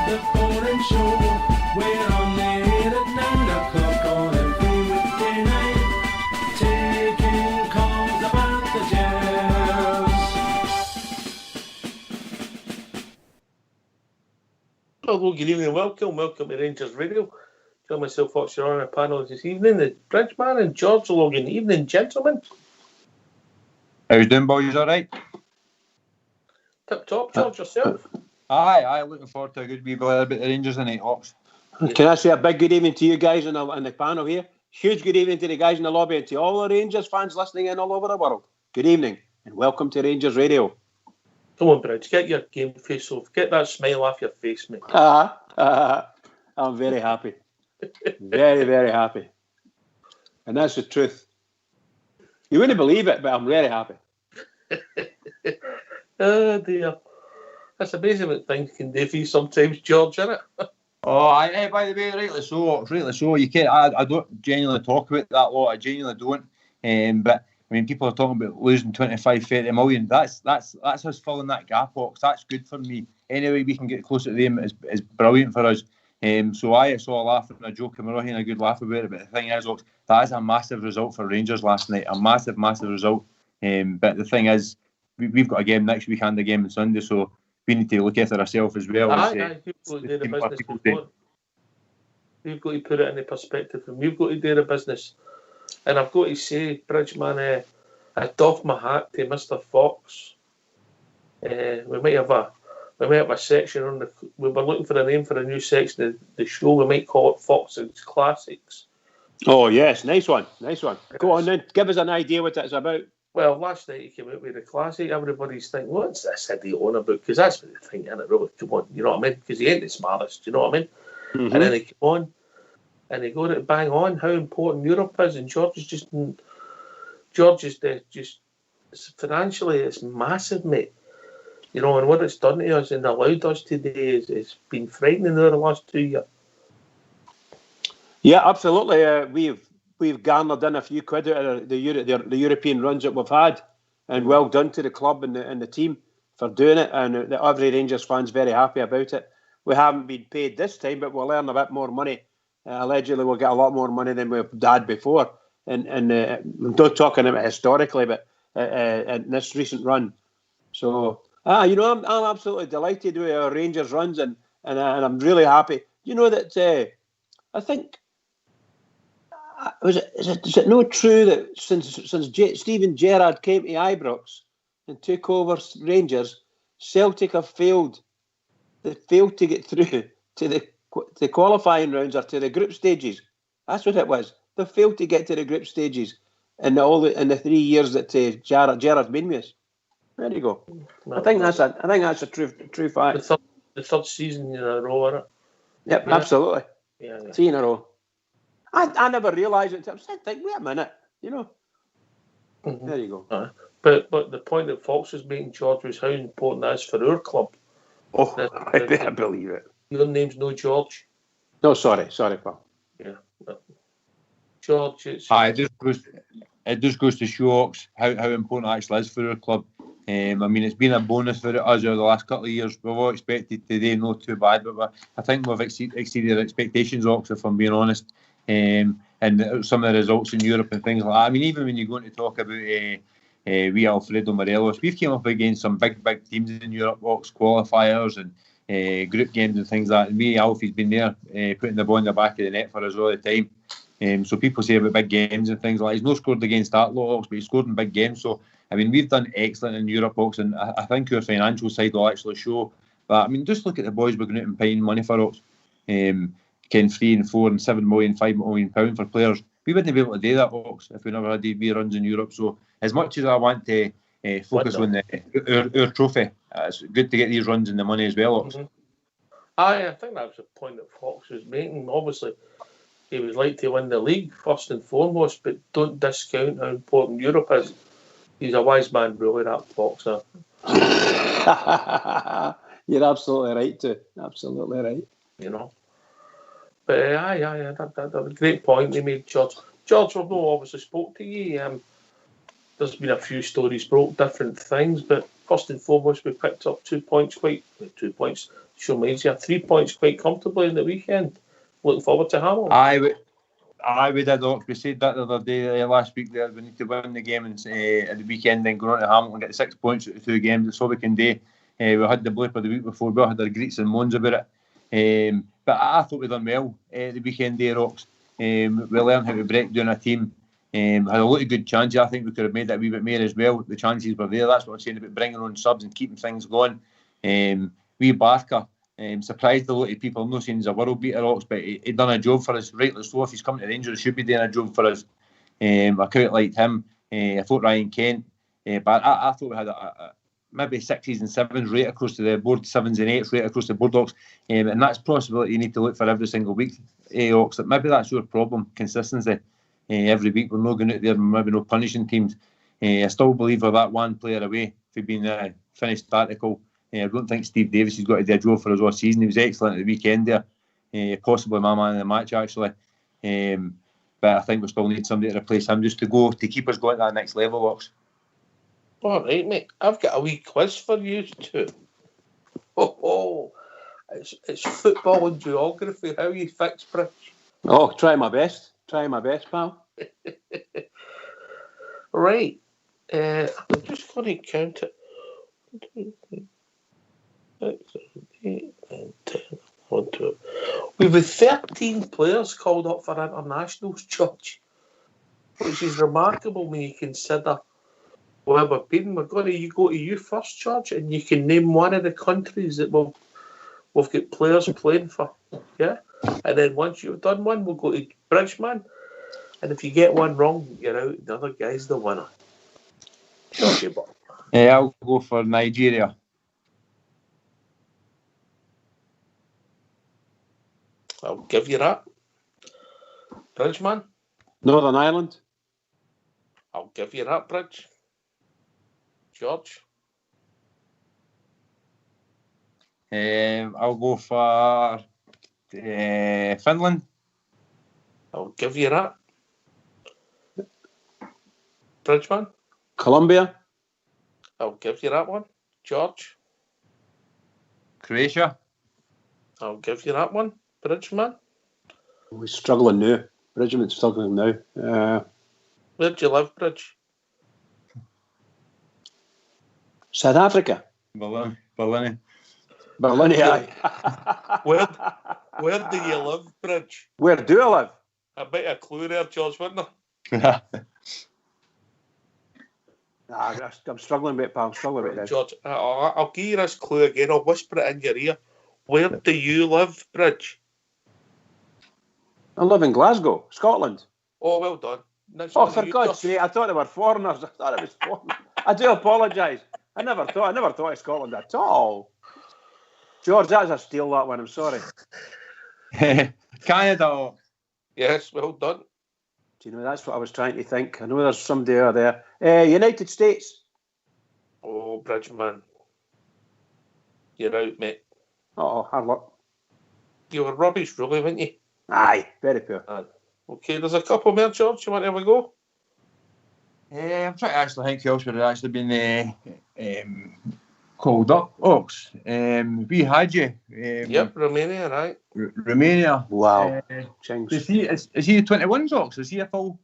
the foreign show. We're on there at 9 o'clock on every weekday night, taking calls about the Jazz. Hello, good evening, welcome to Rangers Radio. Join myself, Fox, on a panel this evening. The Bridgeman and George Logan. Evening, gentlemen. How you doing, boys? All right? Tip top, George, yourself. Aye, looking forward to a good wee bit about the Rangers tonight, Hawks. Can I say a big good evening to you guys in the panel here? Huge good evening to the guys in the lobby and to all the Rangers fans listening in all over the world. Good evening and welcome to Rangers Radio. Come on, Bridge, get your game face off. Get that smile off your face, mate. I'm very happy. Very, very happy. And that's the truth. You wouldn't believe it, but I'm very happy. Oh, dear. That's amazing what things can do for you sometimes, George, isn't it? Oh, aye, by the way, rightly so. You can't. I don't genuinely talk about that lot. I genuinely don't. But I mean, people are talking about losing 25, 30 million. That's us filling that gap, Hawks. That's good for me. Anyway, we can get closer to them. Is brilliant for us. So I saw a laugh and a joke, and we're all having a good laugh about it. But the thing is, Hawks, that is a massive result for Rangers last night. A massive result. But the thing is, we've got a game next week and a game on Sunday, so we need to look after ourselves as well. We've got to put it into perspective, and we've got to do the business. And I've got to say, Bridgeman, I doff my hat to Mr. Fox. We might have a section on the. We were looking for a name for a new section of the show. We might call it Fox's Classics. Oh yes, nice one. Go on then, give us an idea what it's about. Well, last night he came out with a classic. Everybody's thinking, what's this idiot on about? Because that's what they think, isn't it? Really, come on, you know what I mean? Because he ain't the smartest, you know what I mean? Mm-hmm. And then he came on, and he got it bang on how important Europe is, and George is just financially, it's massive, mate. You know, and what it's done to us and allowed us today is been frightening over the last 2 years. Yeah, absolutely. We've garnered in a few quid out of the European runs that we've had, and well done to the club and the team for doing it. And every Rangers fan's very happy about it. We haven't been paid this time, but we'll earn a bit more money. Allegedly, we'll get a lot more money than we've had before. And I'm not talking about historically, but in this recent run. So, I'm absolutely delighted with our Rangers runs, and I'm really happy. You know that I think. Is it not true that since Steven Gerrard came to Ibrox and took over Rangers, Celtic have failed? They failed to get through to the qualifying rounds or to the group stages. That's what it was. They failed to get to the group stages in the 3 years that Gerrard's been with us. There you go. I think that's a true fact. The third season in a row, isn't it? Yep, yeah. Absolutely. Yeah. 3 in a row. I never realised it. I was thinking, wait a minute, you know. Mm-hmm. There you go. But the point that Fox was making, George, was how important that is for our club. Oh, I better believe it. Your name's no George. No, sorry, pal. Yeah, George. It just goes to show how important it actually is for our club. I mean, it's been a bonus for us over the last couple of years. We've all expected today, not too bad, but I think we've exceeded our expectations, Ox, if I'm being honest. And some of the results in Europe and things like that. I mean, even when you're going to talk about wee Alfredo Morelos, we've came up against some big teams in Europe, Ox qualifiers and group games and things like that. And wee Alfie's been there putting the ball in the back of the net for us all the time. So people say about big games and things like that. He's not scored against that lot, Ox, but he's scored in big games. So, I mean, we've done excellent in Europe, Ox, and I think our financial side will actually show that. I mean, just look at the boys we're going out and paying money for, Ox. 3 and 4 and 7 million, £5 million for players. We wouldn't be able to do that, Ox, if we never had these runs in Europe. So as much as I want to focus on our trophy, it's good to get these runs and the money as well, Ox. Mm-hmm. I think that was the point that Fox was making. Obviously, he would like to win the league first and foremost, but don't discount how important Europe is. He's a wise man, really, that Fox. You're absolutely right, too. Absolutely right. You know. But that was a great point they made, George. George, we've not obviously spoke to you. There's been a few stories broke, different things, but first and foremost, we picked up 2 points, So means you have 3 points quite comfortably in the weekend. Looking forward to Hamilton. We did. We said that the other day, last week. There, we need to win the game at the weekend, then go on to Hamilton and get 6 points out of 2 games. That's all we can do. We had the blooper the week before. We had our greets and moans about it. But I thought we done well the weekend day, Rocks. We learned how to break down a team. Had a lot of good chances. I think we could have made that a wee bit more as well. The chances were there. That's what I'm saying about bringing on subs and keeping things going. Wee Barker. Surprised a lot of people. I'm not saying he's a world beater, Rocks, but he done a job for us. Rightly so. If he's coming to Rangers, he should be doing a job for us. I quite liked him. I thought Ryan Kent. But I thought we had maybe 6s and 7s right across to the board, 7s and 8s right across the board, Ox. And that's a possibility you need to look for every single week, Ox. Maybe that's your problem, consistency. Every week we're not going out there and maybe not punishing teams. I still believe we're that one player away for being finished article. I don't think Steve Davis has got to do a job for us all season. He was excellent at the weekend there. Possibly my man in the match, actually. But I think we still need somebody to replace him just to keep us going to that next level, Ox. All right, mate. I've got a wee quiz for you too. It's football and geography. How you fix, Bridge? Oh, try my best, pal. Right. I'm just going to count it. 6, 7, 8, 9, 10, 1, 2. We've 13 players called up for internationals, George, which is remarkable when you consider where we've been. We're going to go to you first, George, and you can name one of the countries that we've got players playing for. Yeah? And then once you've done one, we'll go to Bridgeman. And if you get one wrong, you're out. The other guy's the winner. Georgie, I'll go for Nigeria. I'll give you that. Bridgeman? Northern Ireland. I'll give you that, Bridge. George? I'll go for Finland. I'll give you that. Bridgeman? Colombia. I'll give you that one. George? Croatia. I'll give you that one. Bridgeman? We're struggling now. Regiment's struggling now. Where do you live, Bridge? South Africa. Berlin. Aye. Where do you live, Bridge? Where do I live? I bet a clue there, George, wouldn't there? I'm struggling a bit, pal. I'm struggling a bit now. George, I'll give you this clue again. I'll whisper it in your ear. Where do you live, Bridge? I live in Glasgow, Scotland. Oh, well done. Next Oh, one, for you, God's George. sake, I thought they were foreigners. I thought it was foreign. I do apologise. I never thought of Scotland at all. George, that's a steal, that one. I'm sorry. Canada. Yes, well done. Do you know, that's what I was trying to think. I know there's somebody over there. United States. Oh, Bridgeman. You're out, mate. Oh, hard luck. You were rubbish, really, weren't you? Aye, very poor. Okay, there's a couple more, George. You want to have a go? I'm trying to actually think who else would have actually been called up. Ox. We had you. Yep, Romania, right? Romania. Wow. Is he the 21s, Ox? Is he a full?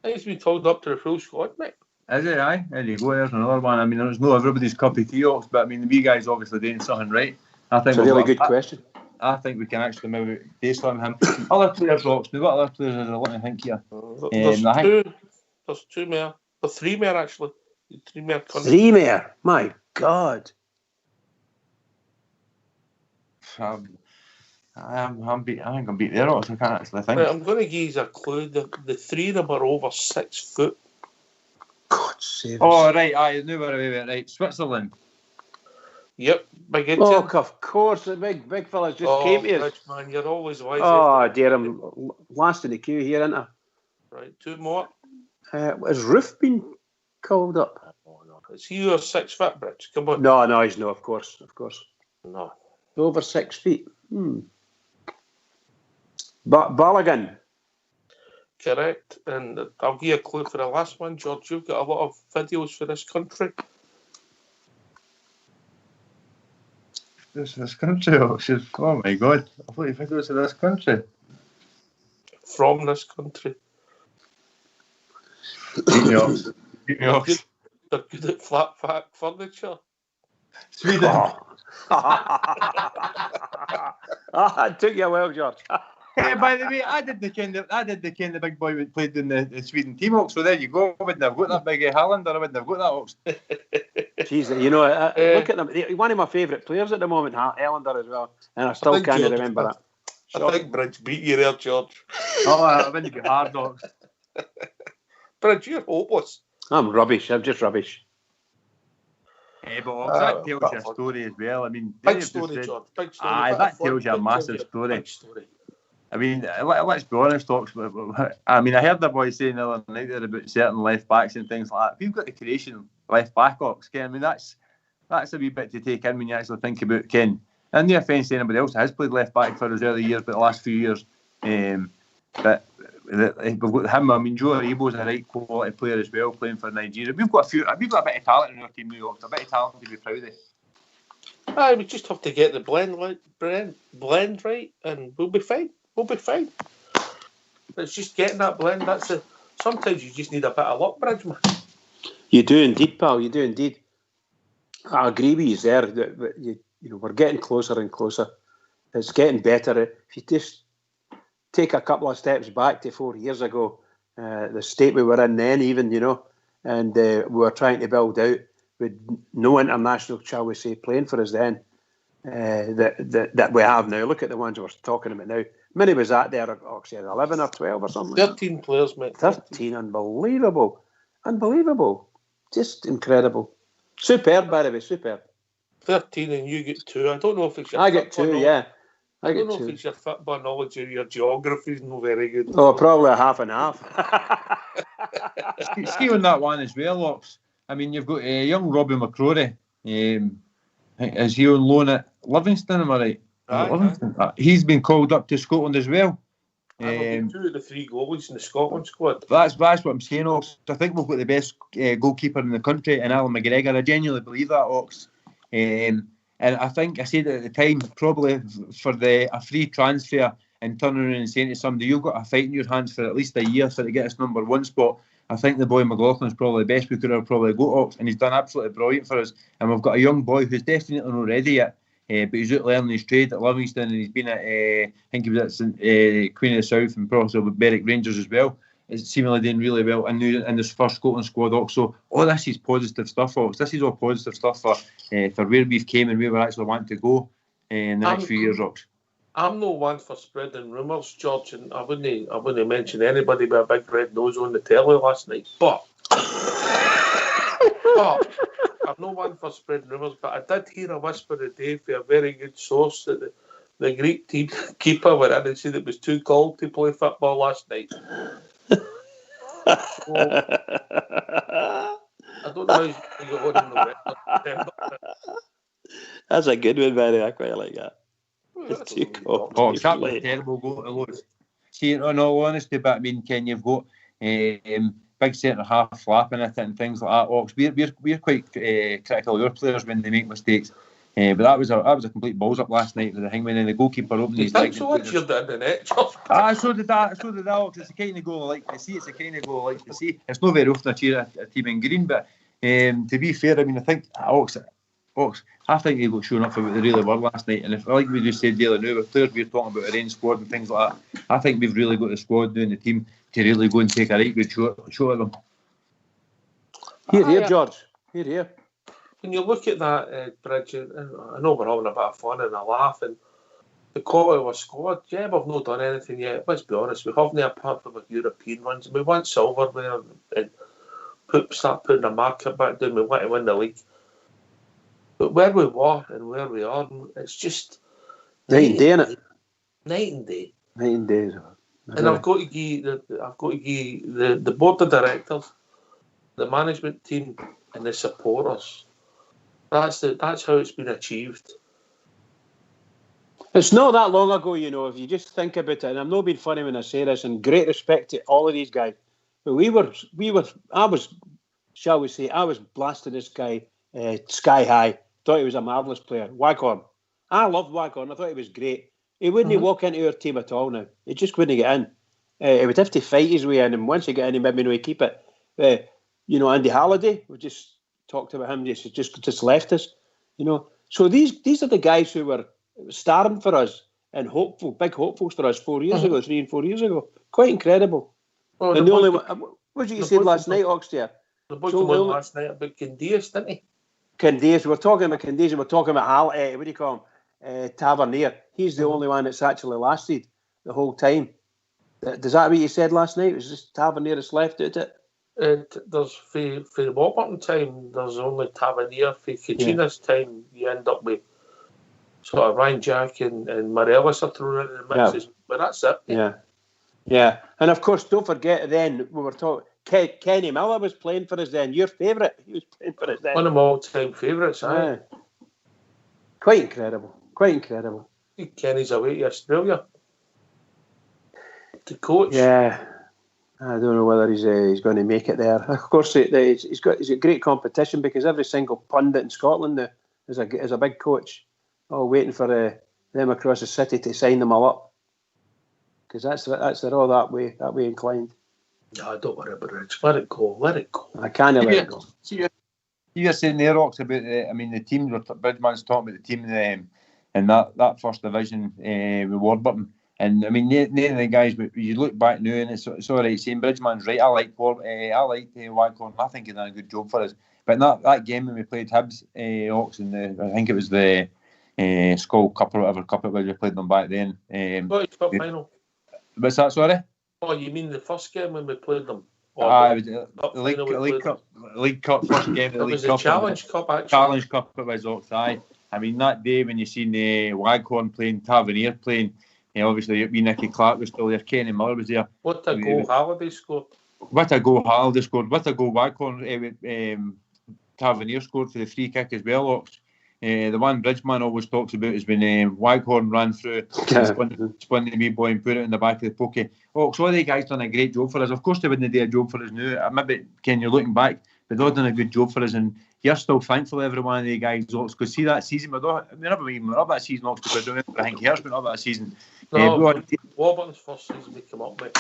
I think he's been told up to the full squad, mate. Is it? Aye. There you go. There's another one. I mean, there's no everybody's cup of tea, Ox, but I mean, the wee guy's obviously doing something right. I think It's a really good question. I think we can actually maybe base on him. Other players, Ox. We've got other players as I want to think here. There's two more. There's 3 more, actually. 3 more countries. 3 more? My God. I'm think I'm beat there, Ox. I can't actually think. Right, I'm going to give you a clue. The 3 of them are over 6 foot. God save us. Oh, right. Aye, knew where we went. Right, Switzerland. Yep, big engine. Oh, of course. The big fella's just came here. Rich man, you're always wise. Oh, dear. I'm last in the queue here, isn't I? Right, 2 more. Has Roof been called up? Oh, no. Is he your 6 foot, Bridge? Come on. No, he's no, of course. No. Over 6 feet. But Balogun. Correct. And I'll give you a clue for the last one, George. You've got a lot of videos for this country. This country, Ox. Oh my God! I thought you think it was in this country. From this country. Beat me, Ox. Beat me, Ox. They're good at flat pack furniture. Sweden. It took you a while, George. Hey, by the way, I did the kind of big boy who played in the Sweden team, Ox. So there you go. I wouldn't have got that big Haaland, or I wouldn't have got that, Ox. Jeez, you know, look at them. One of my favourite players at the moment, Ellender as well, and I still can't remember that. I think Bridge beat you there, George. Oh, I wouldn't be hard, Ox. Bridge, you're hopeless. I'm rubbish. I'm just rubbish. But Ox, that tells you a story as well. I mean, Big story, George. Big story. That tells you a massive story. I mean, let's be honest, Ox. I mean, I heard the boy saying the other night there about certain left backs and things like that. If you've got the creation left back, Ox, Ken, I mean, that's a wee bit to take in when you actually think about Ken. And no offence to anybody else that has played left back for his early years, but the last few years, but we've got him. I mean, Joe Aribo's a right quality player as well, playing for Nigeria. We've got a bit of talent in our team, New York. A bit of talent to be proud of. We just have to get the blend right, and we'll be fine. We'll be fine. It's just getting that blend. Sometimes you just need a bit of luck, Bridge, man. You do indeed, pal. You do indeed. I agree with you there. You know, we're getting closer and closer. It's getting better. If you just take a couple of steps back to 4 years ago, the state we were in then, even, you know, and we were trying to build out with no international, shall we say, playing for us then, that we have now. Look at the ones we're talking about now. Many was that there, Oxy, 11 or 12 or something? 13 players, mate. 13, unbelievable. Unbelievable. Just incredible. Superb, by the way, superb. 13 and you get 2. I don't know if it's your I get 2, yeah. I don't know if it's your football knowledge or your geography is not very good. Oh, probably a half and half. See on that one as well, Ox. I mean, you've got young Robbie McCrory. Is he on loan at Livingston, am I right? Livingston. He's been called up to Scotland as well. 2 of the 3 goalies in the Scotland squad. That's what I'm saying, Ox. I think we've got the best goalkeeper in the country, and Alan McGregor. I genuinely believe that, Ox. And I think I said at the time, probably for a free transfer and turning around and saying to somebody, you've got a fight in your hands for at least a year to get us number 1 spot. I think the boy McLaughlin's probably the best we could have probably got, Ox, and he's done absolutely brilliant for us. And we've got a young boy who's definitely not ready yet, but he's out learning his trade at Livingston, and he's been at, I think he was at Queen of the South and probably with Berwick Rangers as well. It's seemingly doing really well in this first Scotland squad, Ox. So all this is positive stuff, Ox. This is all positive stuff for where we've came and where we actually want to go in the next few years, Ox. I'm no one for spreading rumours, George, and I wouldn't mention anybody with a big red nose on the telly last night. But I'm no one for spreading rumours. But I did hear a whisper today from a very good source that the Greek team keeper went in and said it was too cold to play football last night. So, I don't know how you got on in November. That's a good one, Barry. I quite like that. It's too cold. Oh, it's a terrible goal to lose. See, in all honesty, but I mean, Ken, you've got big centre half flapping at it and things like that. Ox, we're quite critical of your players when they make mistakes. But that was a complete balls up last night with the hangman and the goalkeeper opening his leg. So what's your in the net, George? So did that, Ox. It's the kind of goal I like to see. It's not very often I cheer a team in green, but to be fair, I mean, I think Ox, I think they got shown up for what they really were last night. And if, like we just said the other night, with players we're talking about a range squad and things like that, I think we've really got the squad doing the team to really go and take a right good shot at them. Here, George. Here. When you look at that, Bridge, I know we're having a bit of fun and a laugh, and the quality of our squad, yeah, we've not done anything yet. Let's be honest, we haven't apart from the European ones. We want silverware and start putting a market back down. We want to win the league. But where we were and where we are, it's just night and day, innit? Night and day. Night and day. And I've got to give the board of directors, the management team, and the supporters. That's how it's been achieved. It's not that long ago, you know. If you just think about it, and I'm not being funny when I say this, and great respect to all of these guys, but I was blasting this guy sky high. Thought he was a marvellous player. Waghorn. I loved Waghorn. I thought he was great. He wouldn't walk into our team at all now. He just wouldn't get in. He would have to fight his way in, and once he got in, he maybe no keep it. Andy Halliday, we just talked about him. Just left us. So these are the guys who were starring for us and big hopefuls for us 3 and 4 years ago. Quite incredible. Well, and the only one, what did you say last night, Oxtear? The boy came on last night about Candias, didn't he? Candias. We're talking about Candias, and we're talking about what do you call him? Tavernier. He's the only one that's actually lasted the whole time. Does that what you said last night? It was just Tavernier that's left out it? There's for Warburton time, there's only Tavernier. For Kachina's time, you end up with sort of Ryan Jack and Morelos are thrown into the mixes. But that's it. Yeah. And of course, don't forget then, we were talking, Kenny Miller was playing for us then. Your favourite. He was playing for us then. One of my all-time favourites, aye. Quite incredible. Kenny's away to Australia to coach. Yeah. I don't know whether he's going to make it there. Of course, he's got great competition because every single pundit in Scotland now is a big coach, all waiting for them across the city to sign them all up. Because they're all that way inclined. No, don't worry about it. Let it go. I can't let it go. You're saying there, Ox, about the team. Bridgman's talking about the team in that first division with Warburton. And I mean, none of the guys. But you look back now, and it's all right saying Bridgman's right. I like Waghorn. I think he done a good job for us. But in that game when we played Hibs, Ox, and I think it was the Skull Cup or whatever cup it was, we played them back then. Cup final. What's that? Sorry. Oh, you mean the first game when we played them? It was the League Cup first game. It was a Challenge Cup, actually. Challenge Cup, it was Ox. Aye. I mean, that day when you seen Waghorn playing, Tavernier playing, obviously Nicky Clark was still there, Kenny Miller was there. What a goal Halliday scored. What a goal Halliday scored. What a goal Waghorn, Tavernier scored for the free kick as well, Ox. The one Bridgman always talks about is when Waghorn ran through, spun the wee boy and put it in the back of the pokey. So all the guys done a great job for us. Of course they wouldn't do a job for us now. Maybe, Ken, you're looking back, but they've done a good job for us, and you're still thankful every one of the guys, because see that season, we never even went up that season, Ox, because I think Hersh went up that season. Warburton's first season we came up with.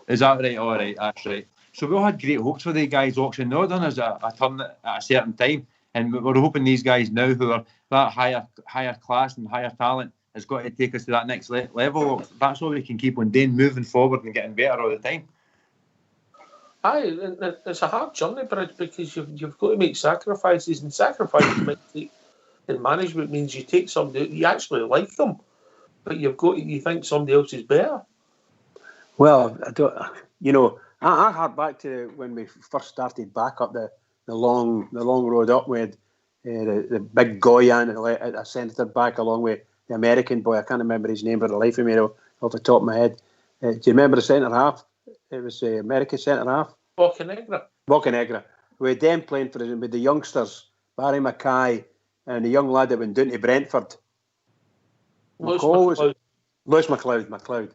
Is that right? All right, that's right. So we all had great hopes for the guys, Ox, and they've done us a turn at a certain time. And we're hoping these guys now who are that higher class and higher talent has got to take us to that next level. That's all we can keep on doing, moving forward and getting better all the time. Aye, it's a hard journey, Bridge, because you've got to make sacrifices, and sacrifices in management means you take somebody you actually like them, but you think somebody else is better. Well, I hark back to when we first started back up the long road up with the big Goyan at a centre back, along with the American boy. I can't remember his name for the life of me off the top of my head. Do you remember the centre half? It was the American centre half. Boccanegra. With them playing for us, with the youngsters, Barry Mackay and the young lad that went down to Brentford. Lewis McLeod.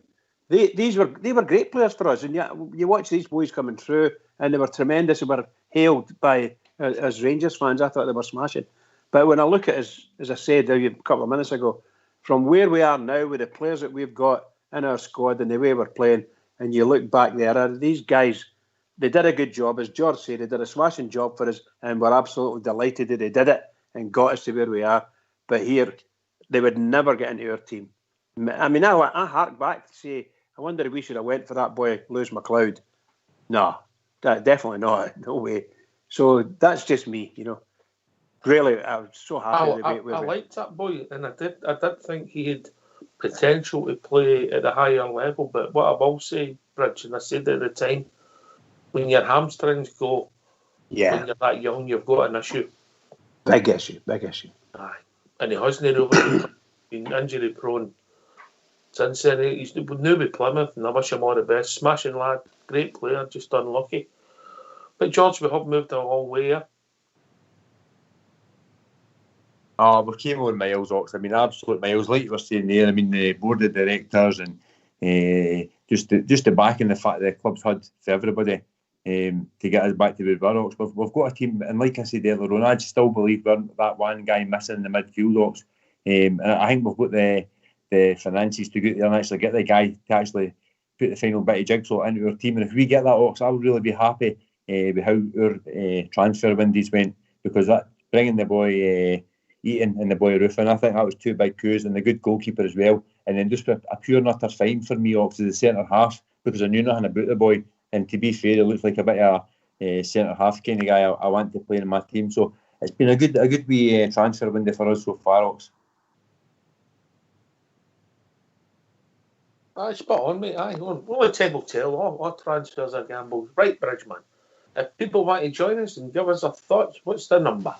They were great players for us, and you watch these boys coming through, and they were tremendous. They were hailed by as Rangers fans. I thought they were smashing. But when I look at, as I said a couple of minutes ago, from where we are now with the players that we've got in our squad and the way we're playing, and you look back there, these guys, they did a good job. As George said, they did a smashing job for us, and we're absolutely delighted that they did it and got us to where we are. But here, they would never get into our team. I mean, I hark back to say, I wonder if we should have went for that boy, Lewis McLeod. No, definitely not. No way. So that's just me, Really, I was so happy. I liked that boy, and I did think he had potential to play at a higher level. But what I will say, Bridge, and I said at the time, when your hamstrings go, when you're that young, you've got an issue. Big issue. Aye, and he hasn't really been injury prone. Since then, he's new with Plymouth, and I wish him all the best. Smashing lad, great player, just unlucky. But George, we have moved a long way here. We came on miles, Ox. I mean, absolute miles. Like you were saying there, I mean, the board of directors and just the backing the fact the club's had for everybody to get us back to where we were, Ox. We've got a team, and like I said earlier on, I still believe we're that one guy missing in the midfield, Ox. And I think we've got the finances to go there and actually get the guy to actually put the final bit of jigsaw into our team. And if we get that, Ox, I would really be happy with how our transfer windows went, because that bringing the boy Eaton and the boy Ruffin, I think that was two big coups, and the good goalkeeper as well. And then just a pure nutter find for me, Ox, is the centre half, because I knew nothing about the boy. And to be fair, he looks like a bit of a centre half kind of guy I want to play in my team. So it's been a good wee transfer window for us so far, Ox. Aye, spot on, mate. Aye, only time will tell. All transfers are gambles. Right, Bridgeman. If people want to join us and give us their thoughts, what's the number?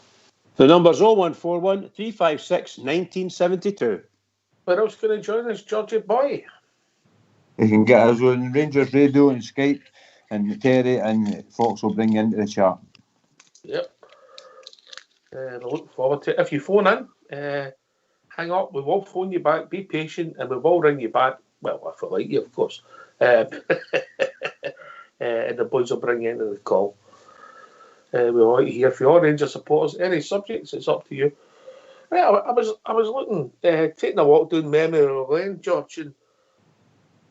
The number's 0141 356 1972. Where else can I join us, Georgie boy? You can get us on Rangers Radio and Skype, and Terry and Fox will bring you into the chat. Yep. I look forward to it. If you phone in, hang up. We will phone you back. Be patient, and we will ring you back. Well, if I like you, of course. And the boys will bring you into the call. We want to hear from all Rangers supporters. Any subjects, it's up to you. Well, I was looking, taking a walk down memory lane, George, and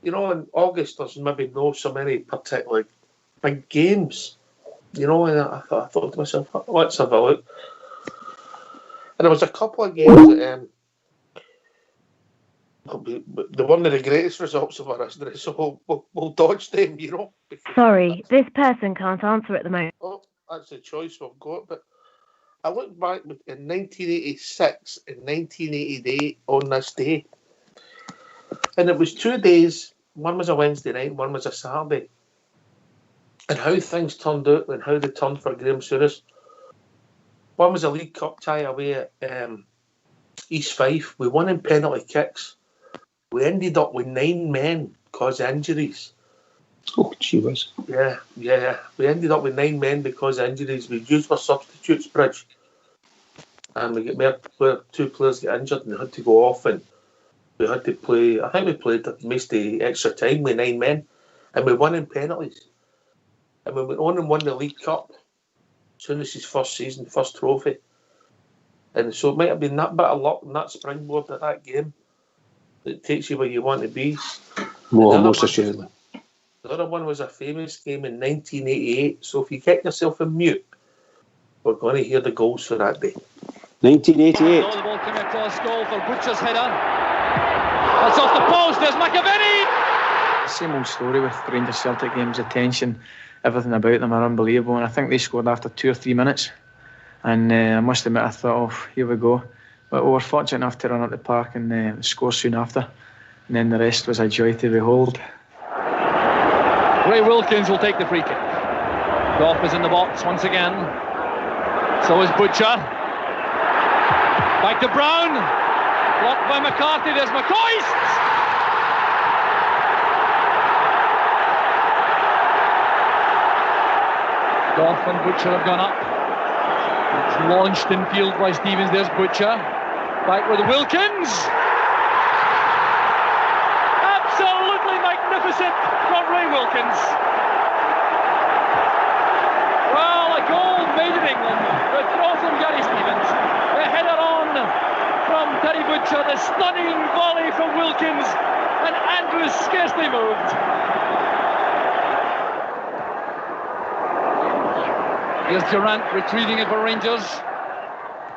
in August there's maybe no so many particularly big games, and I thought to myself, let's have a look. And there was a couple of games that they weren't the greatest results of our history, so we'll dodge them, Sorry, this person can't answer at the moment. Oh, that's the choice we've got. But I look back in 1986 and 1988 on this day, and it was 2 days. One was a Wednesday night, one was a Saturday. And how things turned out and how they turned for Graham Souness. One was a League Cup tie away at East Fife. We won in penalty kicks. We ended up with 9 men because of injuries. Oh, gee whiz. Yeah. We ended up with 9 men because of injuries. We used our substitutes, Bridge. And we get 2 players get injured and they had to go off, and we had to play. I think we played most of the extra time with 9 men, and we won in penalties. And we went on and won the League Cup. Souness' first season, first trophy. And so it might have been that bit of luck and that springboard at that game that takes you where you want to be. Well, most assuredly. The other one was a famous game in 1988. So if you get yourself in mute, we're going to hear the goals for that day. 1988. The ball coming across goal for Butcher's header. That's off the post. There's McAvenny. Same old story with Rangers Celtic games. The tension, everything about them are unbelievable. And I think they scored after 2 or 3 minutes. And I must admit, I thought, oh, here we go. But we were fortunate enough to run up the park and score soon after. And then the rest was a joy to behold. Ray Wilkins will take the free kick. Goff is in the box once again. So is Butcher. Back to Brown. Blocked by McCarthy. There's McCoist. Goff and Butcher have gone up. It's launched in field by Stevens. There's Butcher. Back with Wilkins. Absolutely magnificent from Ray Wilkins. Well, a goal made in England. The throw from Gary Stevens. The header on from Terry Butcher. The stunning volley from Wilkins. And Andrews scarcely moved. Here's Gerrard retrieving it for Rangers.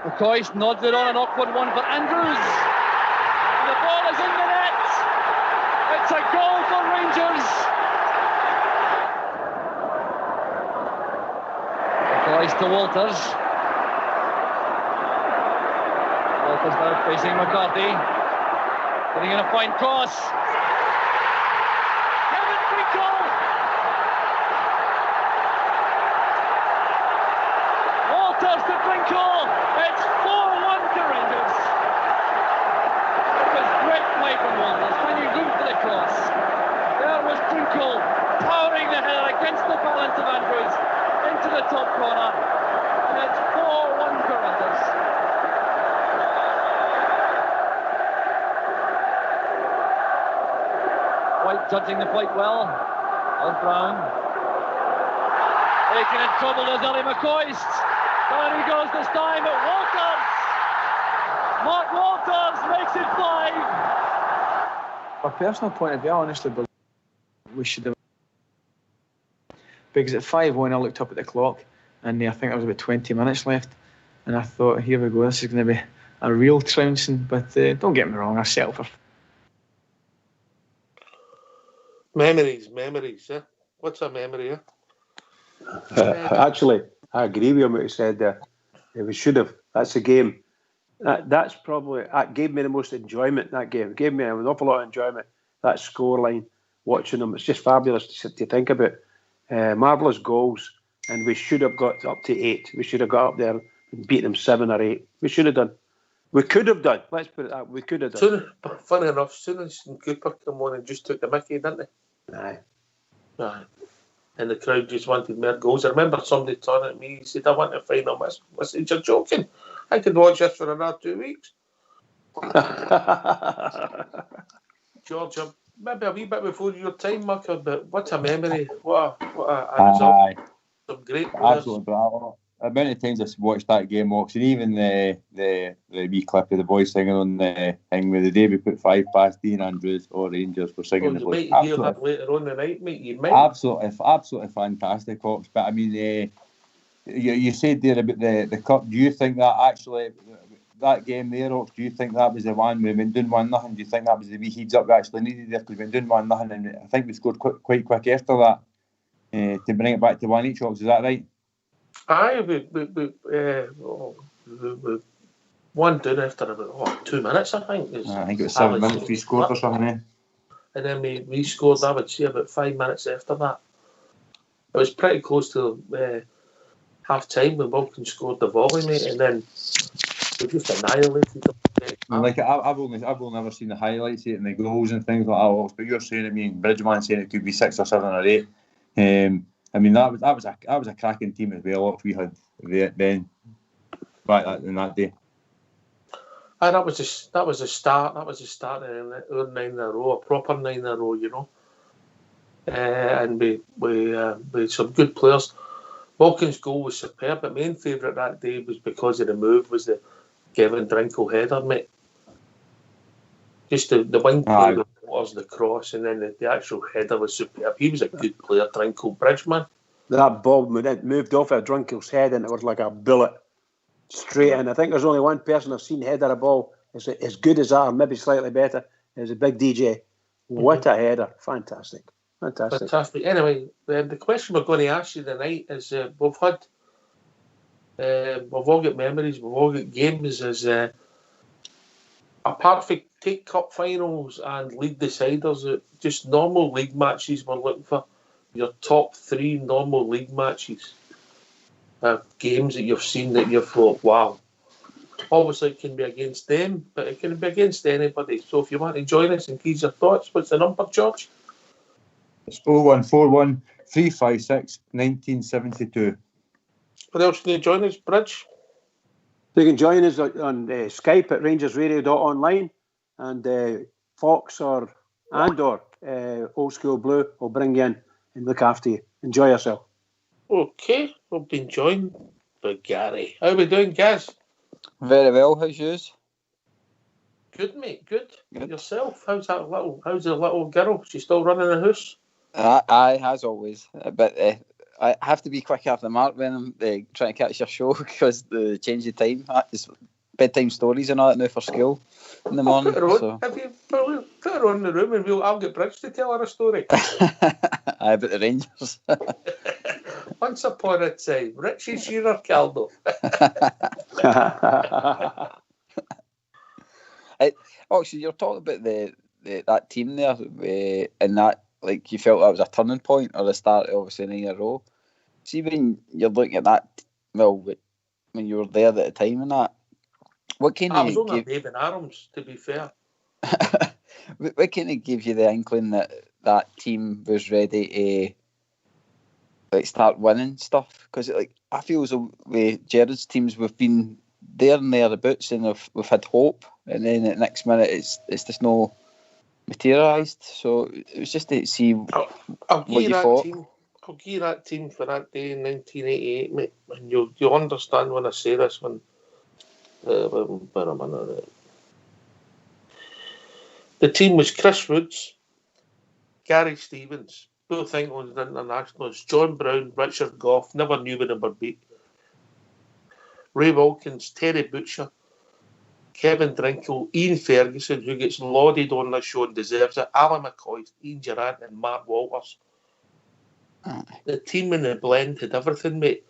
McCoist nods it on, an awkward one for Andrews. And the ball is in the net. It's a goal for Rangers. McCoist to Walters. Walters now facing McCarthy. Putting in a fine cross. Kevin Twinkle. Walters to Twinkle. It's 4-1 to Rangers. It was great play from Walters, finding room for the cross. There was Twinkle powering the header against the balance of Andrews into the top corner. And it's 4-1 to Rangers. White judging the fight well. On Brown. Taken in trouble is Ali McCoist. Down he goes this time at Walters. Mark Walters makes it 5. My personal point of view, I honestly believe we should have. Because at 5-1, I looked up at the clock, and I think there was about 20 minutes left, and I thought, here we go, this is going to be a real trouncing. But don't get me wrong, I settled for. Memories, eh? What's a memory, eh? Actually, I agree with him what he said there. We should have. That's a game. That's probably, that gave me the most enjoyment, that game. It gave me an awful lot of enjoyment, that scoreline, watching them. It's just fabulous to think about. Marvellous goals, and we should have got up to 8. We should have got up there and beat them 7 or 8. We should have done. We could have done. Let's put it that way. We could have done. Funny enough, Sooners and Cooper came on and just took the mickey, didn't they? Aye. And the crowd just wanted more goals. I remember somebody turning at me, he said, I want a final miss. I said, you're joking. I could watch this for another 2 weeks. George, maybe a wee bit before your time, Mucker, but what a memory. What a result. Some great players. Absolutely. But the amount of times I've watched that game, and even the wee clip of the boys singing on the thing where the day we put 5 past Dean Andrews or Rangers for singing the You boys. might hear that later on the night, mate. You might. Absolutely fantastic, Hawks. But I mean, you said there about the cup. Do you think that actually that game there, Hawks? Do you think that was the one we went down 1-0? Do you think that was the wee heads up we actually needed there because we went down 1-0, and I think we scored quite quick after that to bring it back to 1 each, Hawks? Is that right? Aye, we won down after about 2 minutes, I think. I think it was 7 minutes we scored or something. And then we scored, I would say, about 5 minutes after that. It was pretty close to half time when Wilkins scored the volley, mate, and then we just annihilated them. Like I've only never seen the highlights and the goals and things like that, but you're saying, I mean, Bridgman saying it could be 6 or 7 or 8. I mean, that was a cracking team as well. We had then back in that day. And that was the start. That was the start of our 9 in a row, a proper 9 in a row, you know. And we had some good players. Wilkins' goal was superb, but my main favourite that day was because of the move was the Kevin Drinkle header, mate. Just the wing play with Waters, the cross, and then the actual header was superb. He was a good player, Drinkle. Bridgman. That ball moved off of Drinkle's head and it was like a bullet straight in. I think there's only one person I've seen header a ball as good as that, or maybe slightly better. It was a big DJ. What a header. Fantastic. Anyway, the question we're going to ask you tonight is we've all got memories, we've all got games, apart from take cup finals and league deciders, just normal league matches we're looking for. Your top 3 normal league matches, games that you've seen that you've thought, wow. Obviously it can be against them, but it can be against anybody. So if you want to join us and give your thoughts, what's the number, George? It's 0141 356 1972. What else can you join us, Bridge? You can join us on Skype at RangersRadio.online, and Fox or Old School Blue will bring you in and look after you. Enjoy yourself. Okay, we've been joined by Gary. How are we doing, Gaz? Very well, how's yours? Good, mate, good. Yourself? How's the little girl? She's still running the house? Aye, as always. But I have to be quick after the mark when I'm trying to catch your show because the change of time. It's bedtime stories and all that now for school in the morning. Put her on. So. Have you put her on in the room and I'll get Bridge to tell her a story. Aye, about the Rangers. Once upon a time, Richie Shearer Caldo. Actually, you're talking about that team there, and that like you felt that was a turning point or the start of obviously 9 in a row. See, when you're looking at that, well, when you were there at the time and that, what kind I was only a babe in arms, to be fair. What kind of gave you the inkling that team was ready to start winning stuff? Because I feel as though with Gerrard's teams we've been there and thereabouts and we've had hope, and then at the next minute it's just no materialised. So it was just to see I'll what you thought. I'll give you that team for that day in 1988, mate. And you'll understand when I say this. When Where am I now? The team was Chris Woods, Gary Stevens, both England internationals, John Brown, Richard Gough, never knew we never beat, Ray Wilkins, Terry Butcher, Kevin Drinkle, Ian Ferguson, who gets lauded on this show and deserves it, Alan McCoy, Ian Gerrard and Mark Walters. The team in the blend had everything, mate.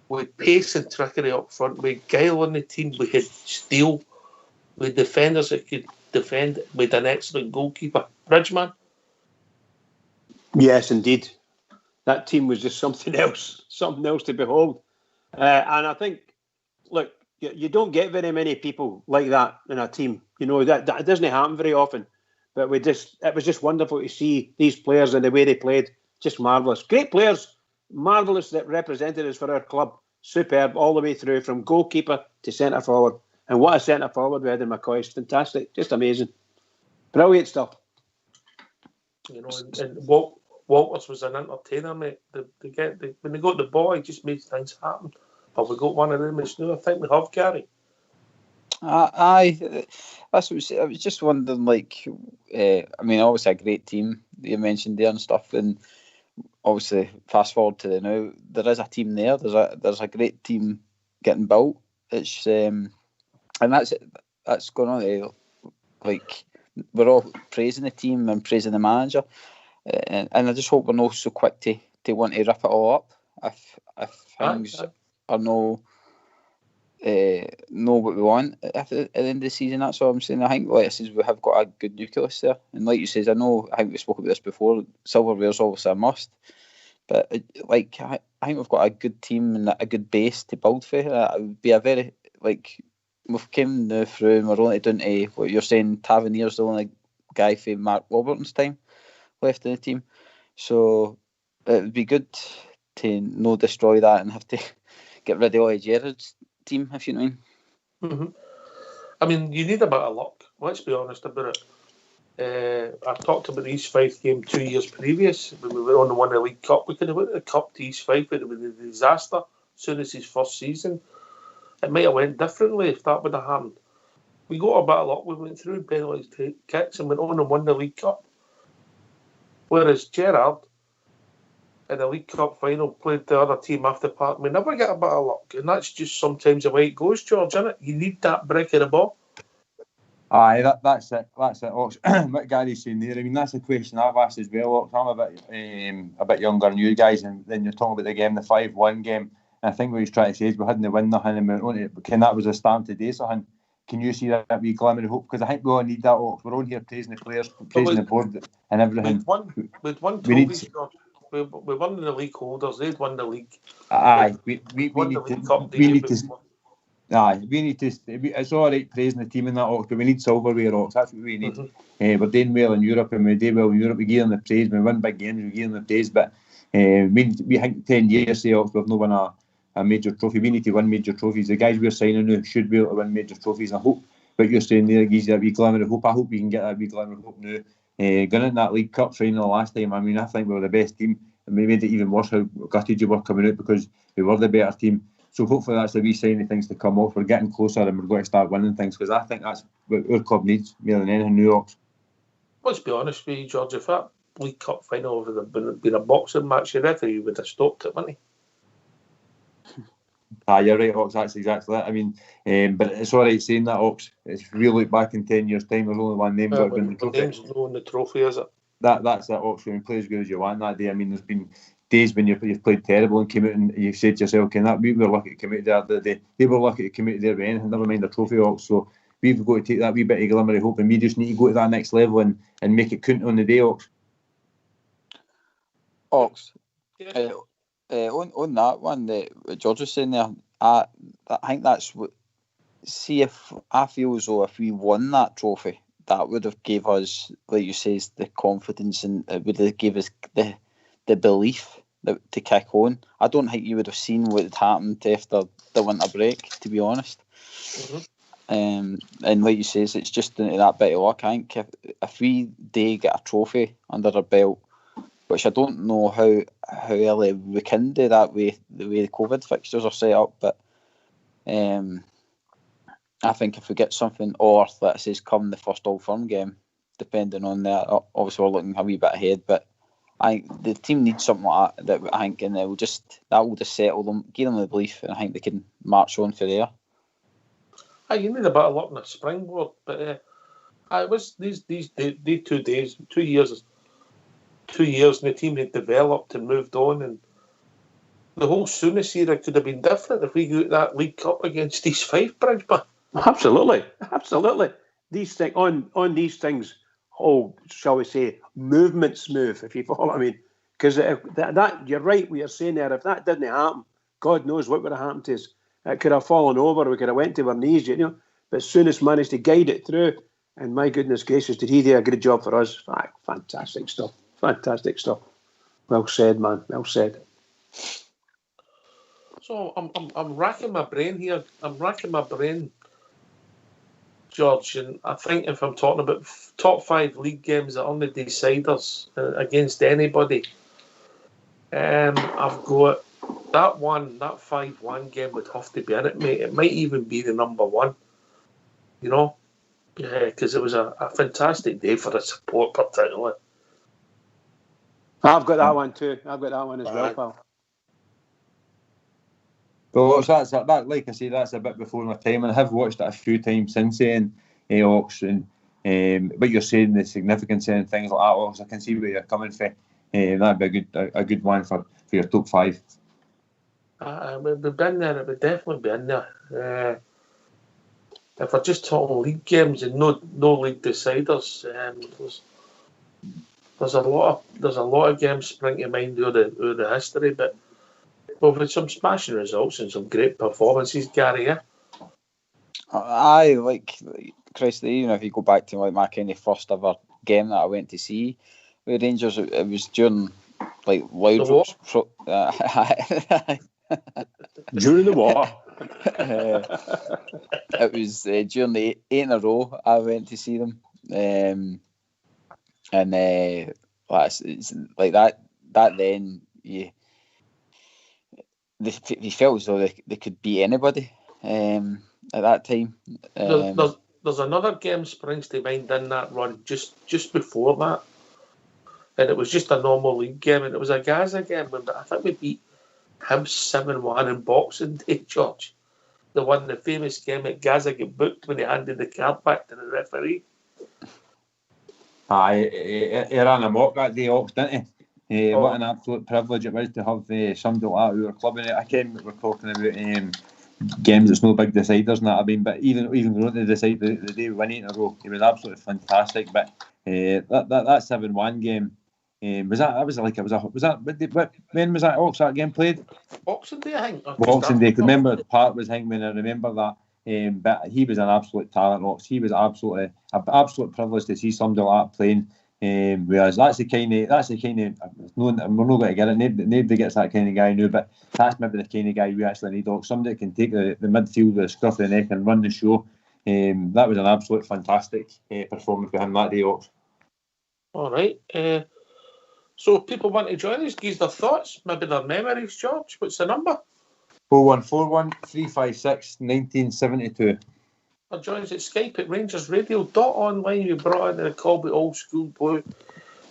With pace and trickery up front, with guile on the team, we had steel, with defenders that could defend, with an excellent goalkeeper. Bridgman? Yes, indeed. That team was just something else to behold. And I think, look, you don't get very many people like that in a team. You know, that doesn't happen very often. But it was just wonderful to see these players and the way they played. Just marvellous. Great players, marvellous representatives for our club. Superb all the way through, from goalkeeper to centre forward. And what a centre forward we had in McCoy. It's fantastic. Just amazing. Brilliant stuff. You know, and Walters was an entertainer, mate. When they got the ball, he just made things happen. Have we got one of them? I think we have, Gary. Aye, that's what I was just wondering. Like, I mean, obviously a great team that you mentioned there and stuff, and obviously fast forward to now, there is a team there. There's a great team getting built. It's and that's going on. Like, we're all praising the team and praising the manager, and I just hope we're not so quick to want to rip it all up if things are no know what we want at the end of the season. That's all I'm saying. I think, like I said, we have got a good nucleus there, and like you said, I think we spoke about this before. Silverware's obviously a must, but I think we've got a good team and a good base to build for. It would be a very, like, we've came now through and we're only down to what you're saying. Tavernier's the only guy for Mark Warburton's time left in the team, so it would be good to no destroy that and have to get rid of all of Gerrard's team, if you know what I mean. Mm-hmm. I mean, you need a bit of luck. Let's be honest about it. I've talked about the East Fife game 2 years previous when we were on the One League Cup. We could have went to the Cup to East Fife, but it would have been a disaster as soon as his first season. It might have went differently if that would have happened. We got a bit of luck. We went through penalties, kicks, and went on and won the League Cup. Whereas Gerrard, in the League Cup final, played the other team after part. We never get a bit of luck, and that's just sometimes the way it goes, George, isn't it? You need that break of the ball. Aye, that's it. Ox. What Gary's saying there, I mean, that's a question I've asked as well, Ox. I'm a bit younger than you guys, and then you're talking about the game, the 5-1 game, and I think what he's trying to say is we hadn't win nothing, and that was a start today, so can you see that wee glimmer of hope? Because I think we all need that, Ox. We're on here praising the players, praising the board and everything. We'd won trophies, George. We won the league holders. They'd won the league. Aye, we need to. Aye, we need to. It's all right praising the team in that, Ox, but we need silverware, Ox. That's what we need. Mm-hmm. We're doing well in Europe, and we do well in Europe. We give them the praise. We win big games. We give them the praise. But we think 10 years, say, Ox, we've not won a major trophy. We need to win major trophies. The guys we're signing now should be able to win major trophies. And I hope what you're saying there gives you a wee glimmer of hope. I hope we can get that wee glimmer of hope now. Going in that League Cup final last time, I mean, I think we were the best team, and we made it even worse how gutted you were coming out because we were the better team. So hopefully that's a wee sign of things to come off. We're getting closer and we're going to start winning things, because I think that's what our club needs more than anything, New York. Let's be honest with you, George. If that League Cup final would have been a boxing match, your referee would have stopped it, wouldn't he? You're right, Ox. That's exactly it. I mean, but it's all right saying that, Ox. If we look back in 10 years' time, there's only one name that win the trophy. Name's not on the trophy, is it? That's it, Ox. When you play as good as you want that day. I mean, there's been days when you've played terrible and came out and you said to yourself, "Can that we were lucky to come out there the day? They were lucky to come out there with anything. Never mind a trophy, Ox." So we've got to take that wee bit of glimmer of hope, and we just need to go to that next level and make it count on the day, Ox. Yes. On that one that George was saying there, I think that's what. See, if I feel as though if we won that trophy, that would have gave us, like you say, the confidence, and it would have gave us the belief to kick on. I don't think you would have seen what had happened after the winter break, to be honest. Mm-hmm. And like you say, it's just into that bit of luck. I think if we do get a trophy under our belt, which I don't know how early we can do that with the way the COVID fixtures are set up, but I think if we get something, or let's say come the first Old Firm game, depending on that, obviously we're looking a wee bit ahead, but I think the team needs something like that I think, and that will just settle them, give them the belief, and I think they can march on for there. You need a bit of luck in a springboard, but it was these 2 days, 2 years, and the team had developed and moved on, and the whole Soonest era could have been different if we got that League Cup against East Fife, Bridgeman. Absolutely. These things on these things, shall we say, movement smooth, if you follow what I mean. Because that you're right, what you're saying there. If that didn't happen, God knows what would have happened to us. It could have fallen over. We could have went to our knees, But Soonest managed to guide it through, and my goodness gracious, did he do a good job for us? Fantastic stuff. Fantastic stuff. Well said, man. Well said. So I'm racking my brain here. George, and I think if I'm talking about top 5 league games that are on the deciders against anybody, I've got that 5-1 game would have to be in it, mate. It might even be the number one, because it was a fantastic day for the support, particularly. I've got that one too. I've got that one as well, pal. Well, that's that. Like I say, that's a bit before my time, and I have watched it a few times since then. Ox, and but you're saying the significance and things like that. Ox, I can see where you're coming from. That'd be a good one for your top 5. We've been there. It would definitely be in there. If we're just talking league games and no league deciders, there's a lot of games spring to mind over the history, but we've had some smashing results and some great performances, Gary. I like Chris. Even if you go back to my kind of first ever game that I went to see with Rangers, it was during Loud. During the war. It was during the 8 in a row I went to see them, and it's like that. Then you felt as though they could beat anybody at that time. There's another game springs to mind in that run just before that, and it was just a normal league game, and it was a Gazza game. I think we beat him 7-1 in Boxing Day, George. The famous game at Gazza got booked when he handed the card back to the referee. He ran amok that day, Ox, didn't he? What an absolute privilege it was to have somebody like that who were clubbing it. Again, we're talking about games that's no big deciders and that. I mean, but even going to decide the day we win 8 in a row, he was absolutely fantastic. But that 7-1 game. When was that? Ox, that game played? Boxing Day, I think. Boxing Day. Remember the part was when I remember that. But he was an absolute talent, Ox. He was an absolute privilege to see somebody like that playing. Whereas that's the kind of we're not going to get it. Nobody gets that kind of guy now, but that's maybe the kind of guy we actually need. Ox. Somebody that can take the midfield with a scruff of the neck and run the show. That was an absolute fantastic performance for him that day, Ox. All right. So if people want to join us, give their thoughts, maybe their memories, George. What's the number? 0141 356 1972. Or join us at Skype at RangersRadio.online. We brought in the Colby Old School Blue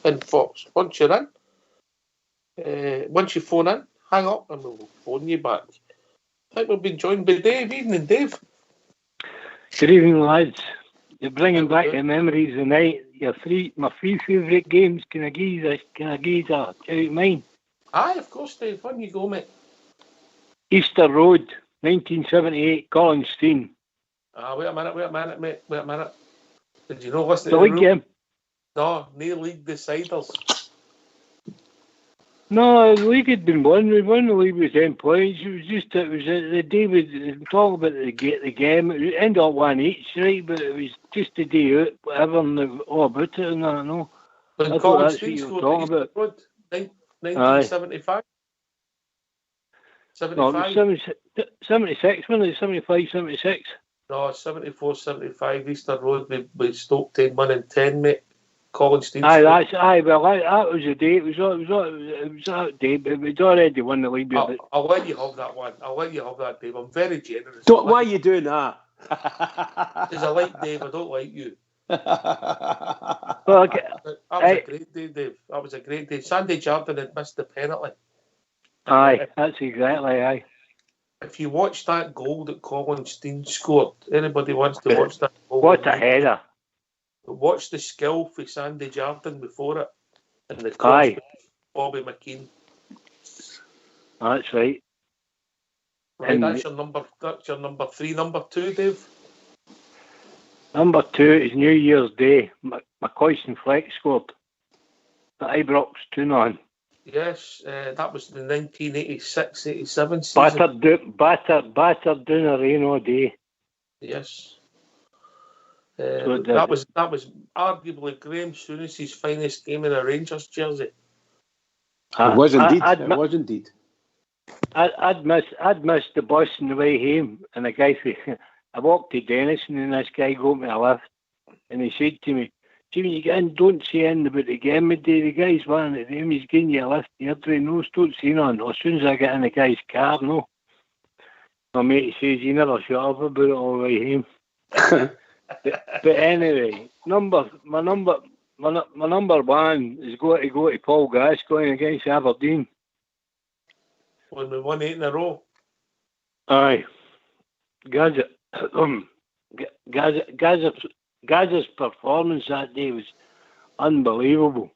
and Fox. Once you're in, once you phone in, hang up and we'll phone you back. I think we've been joined by Dave. Evening, Dave. Good evening, lads. You're bringing back the memories of the night. My 3 favourite games. Can I give you out mine? Aye, of course, Dave. On you go, mate. Easter Road, 1978, Collinstein. Wait a minute, mate. Wait a minute. Did you know what's the league game? No league deciders. No, the league had been won. We won the league with 10 points. It was the day we talk about the game. It ended up 1 each, right? But it was just the day out, whatever, and all about it, and I know. When Colin Stein scored the Easter Road, 1975? 75? No, it was 76, wasn't it? 75, 76. No, 74, 75, Easter Road with Stoke 10-1-10, mate. Colin Stein. Well, that was the day. It was that day, but we'd already won the league. I'll let you have that one. I'll let you have that, Dave. I'm very generous. Why are you doing that? Because I like Dave, I don't like you. Well, That was a great day, Dave. That was a great day. Sandy Jardine had missed the penalty. aye, that's exactly aye. If you watch that goal that Colin Steen scored, anybody wants to watch that goal. What a header! Watch the skill for Sandy Jardine before it, and the cross Aye, with Bobby McKean. that's right. Right, And that's your number 3. Number 2, Dave. number 2 is New Year's Day. McCoyson Fleck scored at Ibrox 2-0. Yes, that was the 1986-87 season. Battered down a rain all day. Yes. So that was arguably Graham Souness's finest game in a Rangers jersey. It was indeed. I'd missed the bus on the way home, and the guy, I walked to Denison, and this guy got me a lift, and he said to me, "Jimmy, you get in, don't say anything about the game today. The guy's one at him, he's giving you a lift here today. No, don't say nothing." As soon as I get in the guy's car, no. My mate says, "You never shut up about it all the way home." but anyway, my number 1 is got to go to Paul Gascoigne against Aberdeen. When we won 8 in a row. Aye. Gazza's performance that day was unbelievable.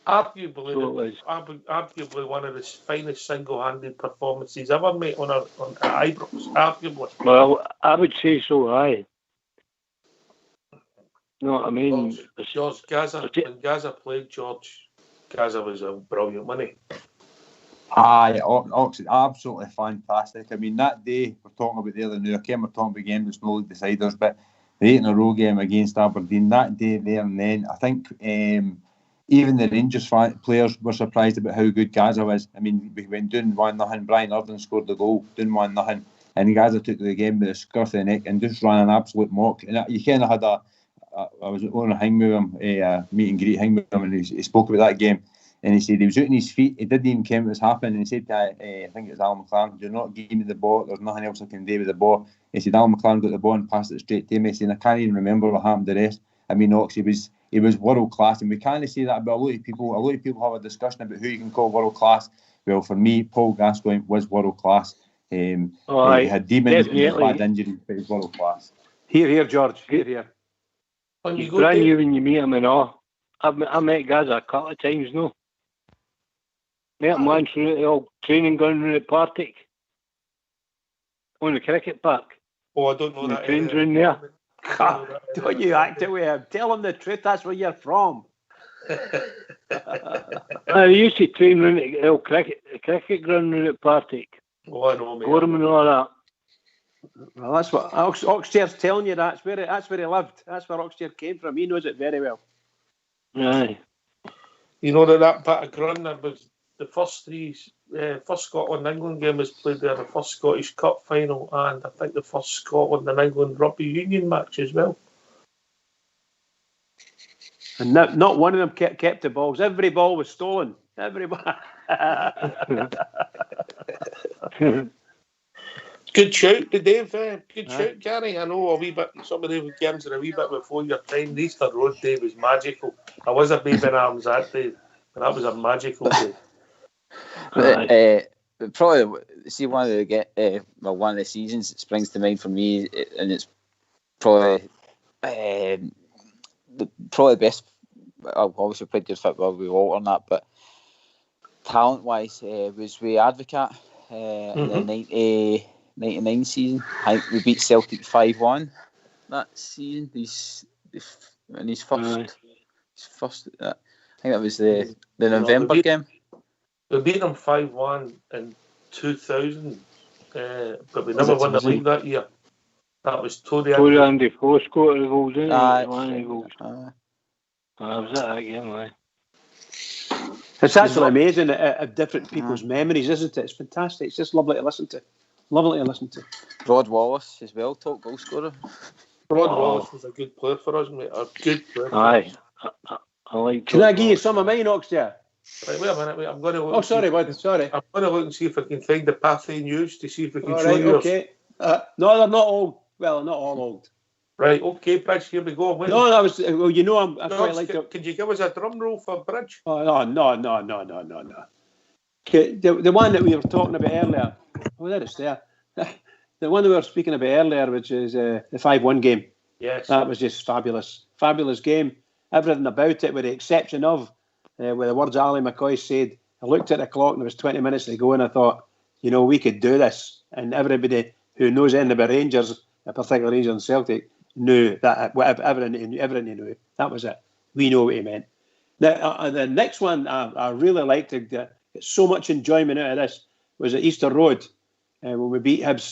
Arguably, So it was. arguably one of the finest single-handed performances ever made on Ibrox. Arguably. Well, I would say so, aye. No, I mean... George Gazza, when Gazza played, Gazza was a brilliant, wasn't he? Aye, Oxford, absolutely fantastic. I mean, that day, we're talking about the other now, we're talking about games that's no league deciders, but the 8 in a row game against Aberdeen, that day there and then, I think even the Rangers players were surprised about how good Gazza was. I mean, we went down 1-0, Brian Irvine scored the goal, down 1-0, and Gazza took the game with a scruff of the neck and just ran an absolute mock. And you kind of had I was on a hang with him, a meet and greet hang with him, and he spoke about that game. And he said he was out on his feet. He didn't even care what was happening. And he said, I think it was Alan McLaren, "Do not give me the ball. There's nothing else I can do with the ball." He said Alan McLaren got the ball and passed it straight to me. He said, "I can't even remember what happened to the rest." I mean, Ox, he was world class, and we can't say that about a lot of people. A lot of people have a discussion about who you can call world class. Well, for me, Paul Gascoigne was world class. He had demons and bad injuries, but he was world class. Here, George. Here. He's brand new when you meet him and all. I met Gazza a couple of times, no? Met him once through the old training ground at Partick. On the cricket park. Oh, I don't know the that. Trains round there. Don't you act it with him. Tell him the truth, that's where you're from. I used to train round the old cricket ground round at Partick. Oh, I know, mate. Gorham and all that. Well, that's what Oxtear's telling you. That's where he lived. That's where Oxtear came from. He knows it very well. Aye. You know that bit of ground there was the first Scotland England game was played there, the first Scottish Cup final, and I think the first Scotland and England rugby union match as well. And not one of them kept the balls. Every ball was stolen. Everybody. Good shout, Dave. Good shout, Gary. I know a wee bit. Some of the games are a wee bit before your time. The Easter Road day was magical. I was a baby in arms that day, and that was a magical day. Probably see one of the seasons that springs to mind for me, and it's probably the best. I've obviously played good football with Walter and that, but talent wise, was with Advocate in the 99 season. I think we beat Celtic 5-1 that season. His first. I think that was the November game. We beat them 5-1 in 2000, but we never won the league that year. That was Tory Andy Foss scored the goals, didn't he? Was that game, aye? It's actually amazing at different people's memories, isn't it? It's fantastic. It's just lovely to listen to. Rod Wallace as well, top goal scorer. Rod Wallace was a good player for us, mate. A good player. Aye. I like. Can I give you some of mine, Oxtear? Right, wait a minute, I'm going to look. Oh, sorry, bud. Sorry. I'm going to look and see if I can find the path they used to see if we can all show right, you. Okay. No, they're not all Well, not all old. Right, okay, Bridge, here we go. Wait. No, that was, well, you know, I quite George, like to... could you give us a drum roll for Bridge? Oh, no. Okay, the one that we were talking about earlier, there it's there. The one that we were speaking about earlier, which is the 5-1 game. Yes. That was just fabulous. Fabulous game. Everything about it, with the exception of with the words Ali McCoy said. I looked at the clock and there was 20 minutes to go, and I thought, you know, we could do this. And everybody who knows anything about Rangers, particularly Rangers and Celtic, knew that. Everyone knew. That was it. We know what he meant. Now, the next one I really liked, get so much enjoyment out of this, was at Easter Road when we beat Hibs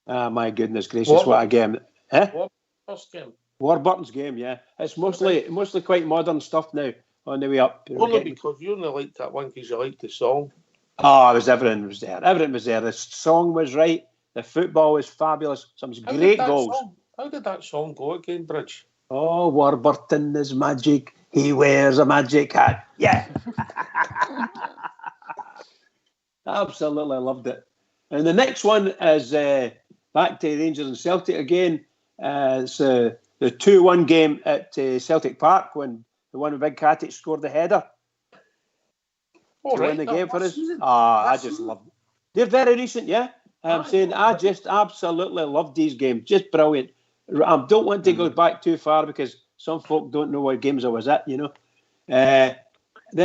6-2. My goodness gracious, what a game. First game. Warburton's game, yeah. It's mostly quite modern stuff now on the way up. Only because you only liked that one because you liked the song. Oh, everything was there. Everything was there. The song was right. The football was fabulous. Some great goals. How did that song go again, Bridge? Oh, Warburton is magic. He wears a magic hat. Yeah. Absolutely loved it. And the next one is back to Rangers and Celtic again. It's the 2-1 game at Celtic Park when the one with Big Katic scored the header. To win the game for us. I just love them. They're very recent, yeah. I'm saying I just absolutely love these games. Just brilliant. I don't want to go back too far because some folk don't know what games I was at, you know. Then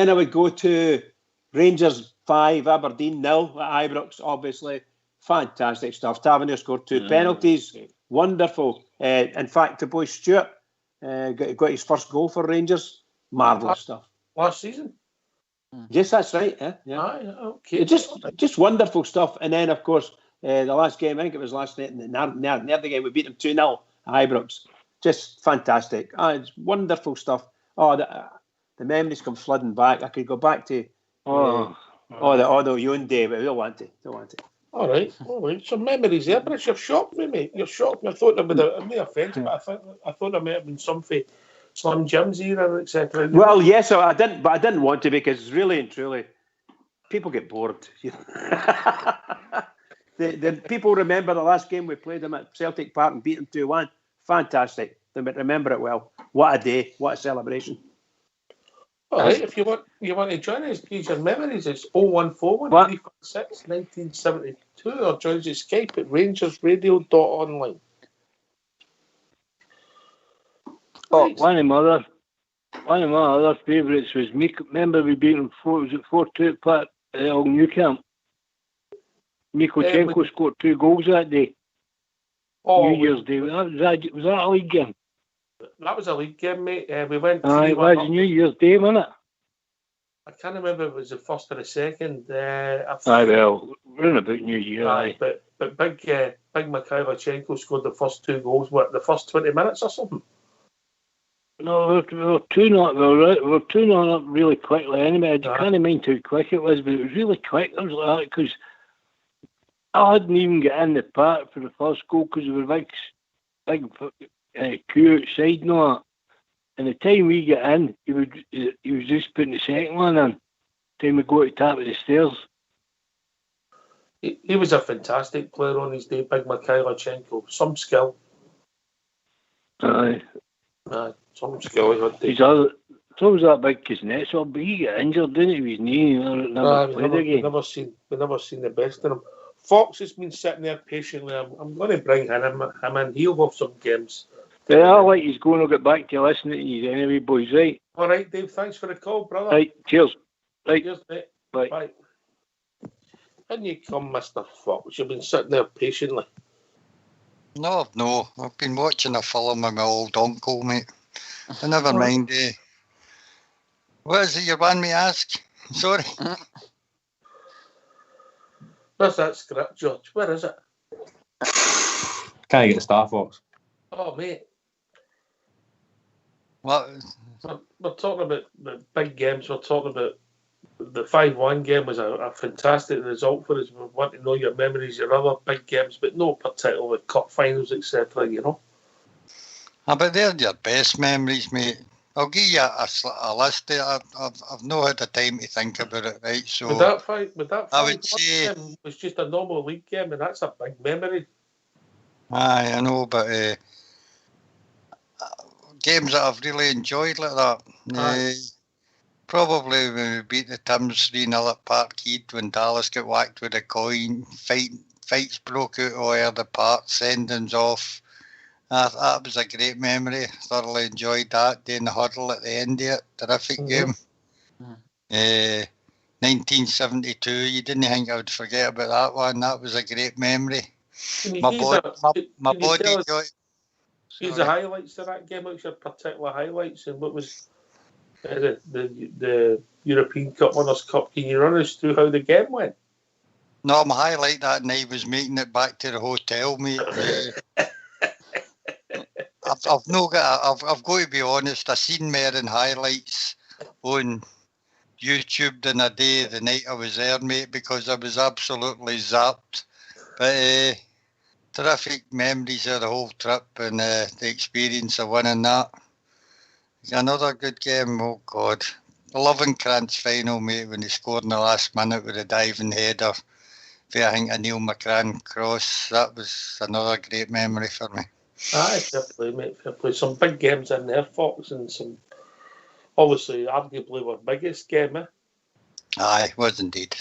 I would go to Rangers 5, Aberdeen 0 at Ibrox, obviously. Fantastic stuff. Tavernier scored 2 penalties. Wonderful. In fact, the boy Stewart got his first goal for Rangers. Marvellous stuff. Last season? Yes, that's right. Yeah. Okay. Just wonderful stuff. And then, of course, the last game, I think it was last night, near the game, we beat them 2-0 at Ibrox. Just fantastic. It's wonderful stuff. The memories come flooding back. I could go back to the Yoon day, but we don't want to. All right. So memories there, but you're shocked me, mate. You're shocked me. I thought there would have no offence, but I thought there might have been something Slim Jim's era, etc. Well, yes, I didn't want to because really and truly, people get bored. You know? the people remember the last game we played them at Celtic Park and beat them 2-1. Fantastic. They remember it well. What a day! What a celebration! All right. If you want to join us, please, your memories is 0141 356 1972 or join us Skype at RangersRadio.online. One of my other favourites was remember we beat them 4-2 at Park at Old New Camp. Mikochenko scored 2 goals that day. New Year's Day. Was that a league game? That was a league game, mate. We went. It was New Year's Day, wasn't it? I can't remember if it was the first or the second. Well, we're in about New Year. But big Mikhailchenko scored the first 2 goals. What, the first 20 minutes or something? No, we were 2-0 up really quickly anyway. I can't mind how quick it was, but it was really quick. It was like that because I hadn't even got in the park for the first goal because there were big queue outside and all that. And the time we get in, he was just putting the second one in. Time we go to the top of the stairs. He was a fantastic player on his day, big Mikhailchenko. Some skill. Aye. Some skill he had. So was that big Kuznetsov, but he got injured, didn't he, with his knee? Never played again. We never seen the best of him. Fox has been sitting there patiently. I'm going to bring him in. He'll have some games. Yeah, I like he's going to get back to listening to you anyway, boys, right? All right, Dave, thanks for the call, brother. Right, cheers. Right. Cheers, mate. Bye. In you come, Mr. Fox. You've been sitting there patiently. No. I've been watching a film with my old uncle, mate. But never mind. What is it you want me to ask? Sorry. Where's that script, George? Where is it? Can't get the Star Fox. Oh, mate. What? We're talking about the big games. We're talking about the 5-1 game was a fantastic result for us. We want to know your memories, your other big games, but no particularly cup finals, etc., you know. But they're your best memories, mate. I'll give you a list there. I've not had the time to think about it, right? So with that 5-1 I would say game was just a normal league game, and that's a big memory. Aye, I know, but games that I've really enjoyed like that. Probably when we beat the Timbs 3-0 at Parkhead when Dallas got whacked with a coin, fights broke out all over the park, sendings off. That was a great memory. Thoroughly enjoyed that, doing the huddle at the end of it. Terrific game. 1972, you didn't think I would forget about that one. That was a great memory. My body joy. Here's the highlights of that game. What's your particular highlights, and what was the European Cup Winners' Cup? Can you run us through how the game went? No, my highlight that night was making it back to the hotel, mate. I've got to be honest. I seen more in highlights on YouTube than I did the night I was there, mate, because I was absolutely zapped. But terrific memories of the whole trip and the experience of winning that. Another good game. Oh God, the Lovencrantz final, mate, when he scored in the last minute with a diving header. I think a Neil McCrann cross. That was another great memory for me. Aye, fair play, mate. Fair play. Some big games in there, Fox, and some obviously arguably our biggest game, eh? Aye, was indeed.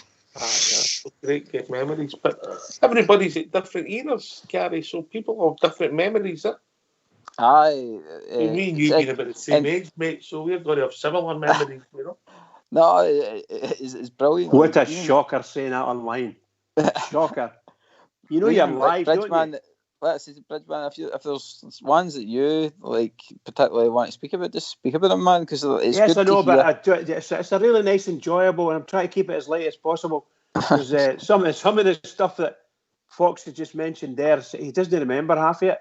Great memories. But everybody's at different eras, Gary, so people have different memories, eh? Aye. Me and you being about the same age, mate, so we're going to have similar memories, you know? No, it's brilliant. What a shocker saying that online. Shocker. You know you're live, don't you? Bridgeman, if there's ones that you like particularly want to speak about, just speak about them, man, because it's yes, good I know, to hear. but it's a really nice, enjoyable, and I'm trying to keep it as light as possible. Because some of the stuff that Fox has just mentioned there, he doesn't remember half of it,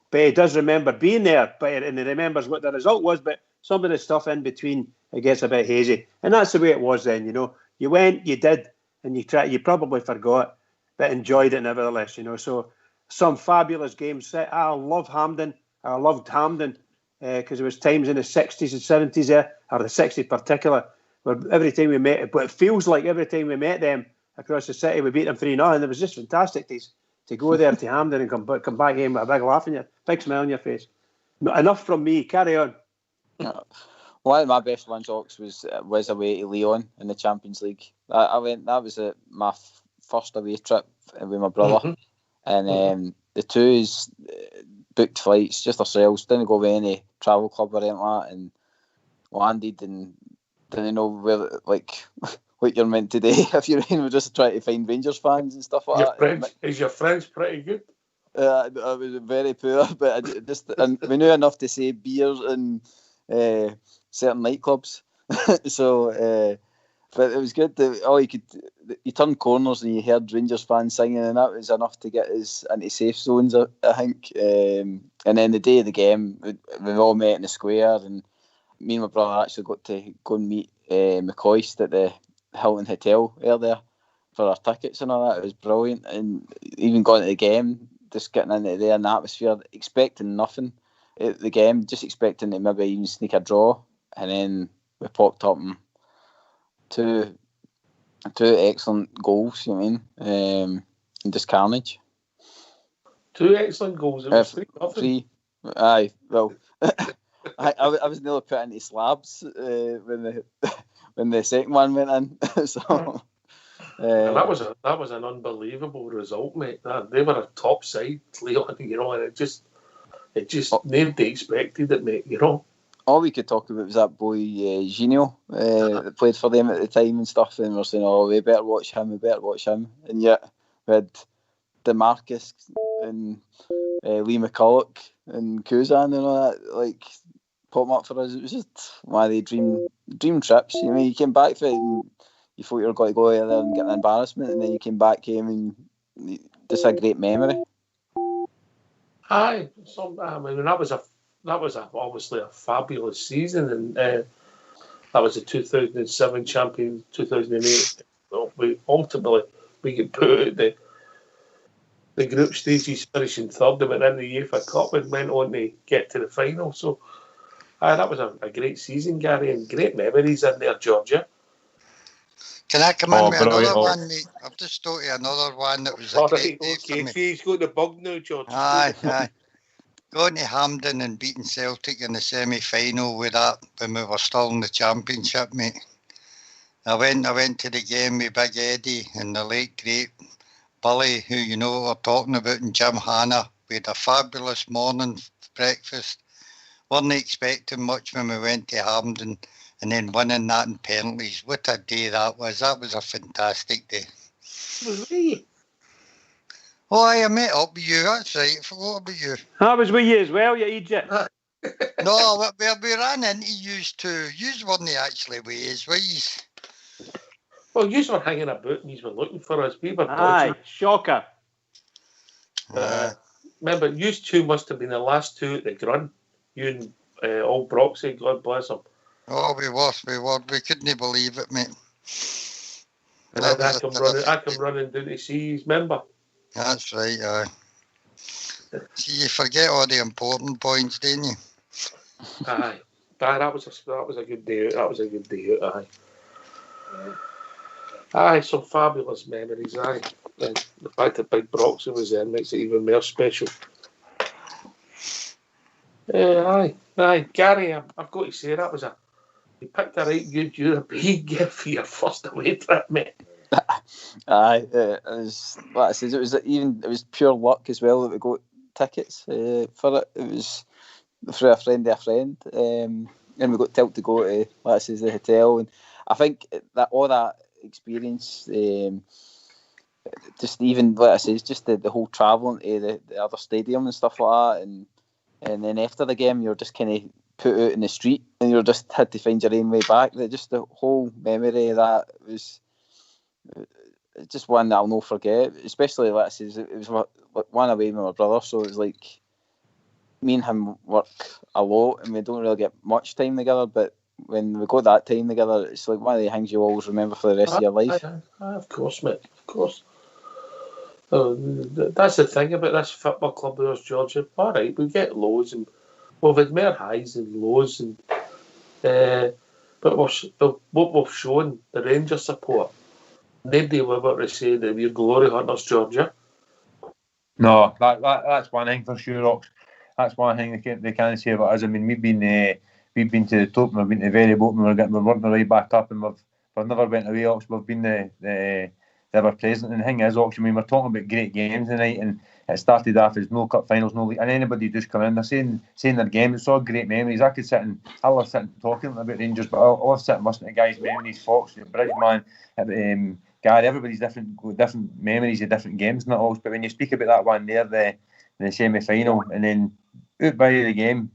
but he does remember being there, and he remembers what the result was. But some of the stuff in between, it gets a bit hazy, and that's the way it was then. You know, you went, you did, and you probably forgot, but enjoyed it nevertheless. You know, so. Some fabulous games. I loved Hampden because there was times in the 60s and 70s there, or the 60s particular, where every time we met, but it feels like every time we met them across the city, we beat them 3-0, and it was just fantastic to go there to Hampden and come back home with a big laugh on your, big smile on your face. Enough from me. Carry on. One of my best ones, Ox, was away to Lyon in the Champions League. I went. That was my first away trip with my brother. Mm-hmm. And the twos booked flights just ourselves, didn't go with any travel club or anything like that, and landed and didn't know where, like, what you're meant to do if you're in. We're just trying to find Rangers fans and stuff like that. Is your French pretty good? I was very poor, but and we knew enough to say beers and certain nightclubs. So, but it was good. You turned corners and you heard Rangers fans singing, and that was enough to get us into safe zones, I think. And then the day of the game, we all met in the square, and me and my brother actually got to go and meet McCoist at the Hilton Hotel there for our tickets and all that. It was brilliant, and even going to the game, just getting into there in the atmosphere, expecting nothing at the game, just expecting to maybe even sneak a draw, and then we popped up and two excellent goals, you mean, and just carnage. Two excellent goals. It was 3-0. Three. Aye, well, I was nearly put into slabs when the second one went in. So and that was an unbelievable result, mate. They were a top side, Leon, you know, and it just nobody expected it, mate. You know. All we could talk about was that boy Gino that played for them at the time and stuff, and we're saying, "Oh, we better watch him. And yet we had DeMarcus and Lee McCulloch and Kuzan and all that, like, pop up for us. It was just one of the dream trips. You know, you came back for it and you thought you were going to go there and get an embarrassment, and then you came back home and just a great memory. Aye, I mean, that was obviously a fabulous season, and that was the 2007 champion, 2008. We ultimately get put out the group stages, finishing third, and went in the UEFA Cup and went on to get to the final. So that was a great season, Gary, and great memories in there, Georgia. Can I come in with brilliant. another one, mate? I've just thought of another one that was a All great right, day for okay. me. See, he's got the bug now, George. Aye. Going to Hampden and beating Celtic in the semi-final with that when we were still in the Championship, mate. I went to the game with Big Eddie and the late great Billy, who you know what we're talking about, and Jim Hanna. We had a fabulous morning breakfast. Weren't expecting much when we went to Hampden, and then winning that in penalties. What a day that was. That was a fantastic day. Was me. Oh, I met up with you. That's right. I forgot about you. I was with you as well, you idiot. No, we ran into yous too. Yous weren't actually with us, were yous? Well, you were hanging about and you were looking for us. We were Aye, dodging. shocker. Remember, you two must have been the last two at the Grun. You and old Broxy, God bless him. Oh, we were. We couldn't believe it, mate. And then I come running down to see you, remember? That's right, aye. See, you forget all the important points, don't you? Aye. That was a good day out. That was a good day out, aye. Aye, some fabulous memories, aye. And the fact that Big Broxy was there makes it even more special. Aye. Gary, I've got to say, you picked a right good European gift for your first away trip, mate. Aye, it was. Like I said, it was pure luck as well that we got tickets for it. It was through a friend of a friend, and we got told to go to, like I said, the hotel. And I think that all that experience, just even like I said, just the whole travelling to the other stadium and stuff like that, and then after the game, you're just kind of put out in the street, and you just had to find your own way back. Just the whole memory of that was just one that I'll not forget. Especially, like I said, it was one away with my brother, so it was like me and him work a lot, and we don't really get much time together. But when we got that time together, it's like one of the things you always remember for the rest of your life. Of course, mate. Of course. That's the thing about this football club of ours, Georgia. All right, we get lows, and we've had more highs and lows, and but what we've shown, the Rangers support, nobody will ever to say that we're glory hunters, Georgia. No, that's one thing for sure, Ox. That's one thing they can't say about us. I mean, we've been to the top, and we've been to the very bottom, and we're working our way back up, and we've never went away, Ox. We've been the ever present. And the thing is, Ox, I mean, we're talking about great games tonight, and it started off as no cup finals, no league, and anybody just come in, they're saying their game. It's all great memories. I love sitting talking about Rangers, but I love sitting listening to guys' memories, Fox, Bridgeman, Gary, everybody's different memories of different games and that all. But when you speak about that one there, the semi-final, and then out by the game,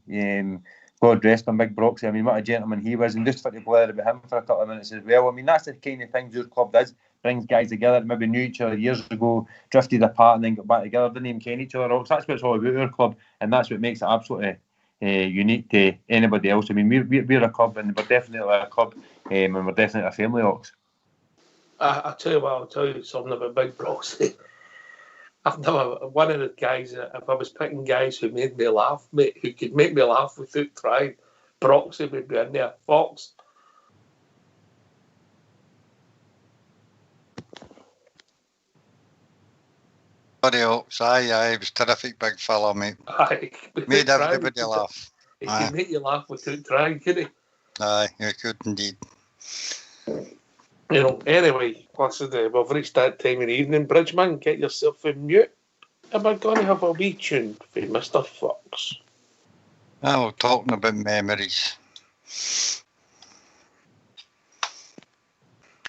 God rest him, Big Broxy. I mean, what a gentleman he was, and just for to blare about him for a couple of minutes as well. I mean, that's the kind of things your club does. Brings guys together that maybe knew each other years ago, drifted apart and then got back together, didn't even ken each other. That's what it's all about, our club, and that's what makes it absolutely unique to anybody else. I mean, we're a club, and we're definitely a club, and we're definitely a family, Ox. I'll tell you something about Big Broxy. I've never, one of the guys, if I was picking guys who made me laugh, mate, who could make me laugh without trying, Broxy would be in there. Fox. Sorry, Ox. Aye, he was terrific, big fella, mate. Aye, made everybody laugh. He could make you laugh without trying, couldn't he? Aye, he could indeed. Anyway, listen, we've reached that time in the evening. Bridgeman, get yourself in mute. Am I going to have a wee tune for Mr. Fox? We're talking about memories.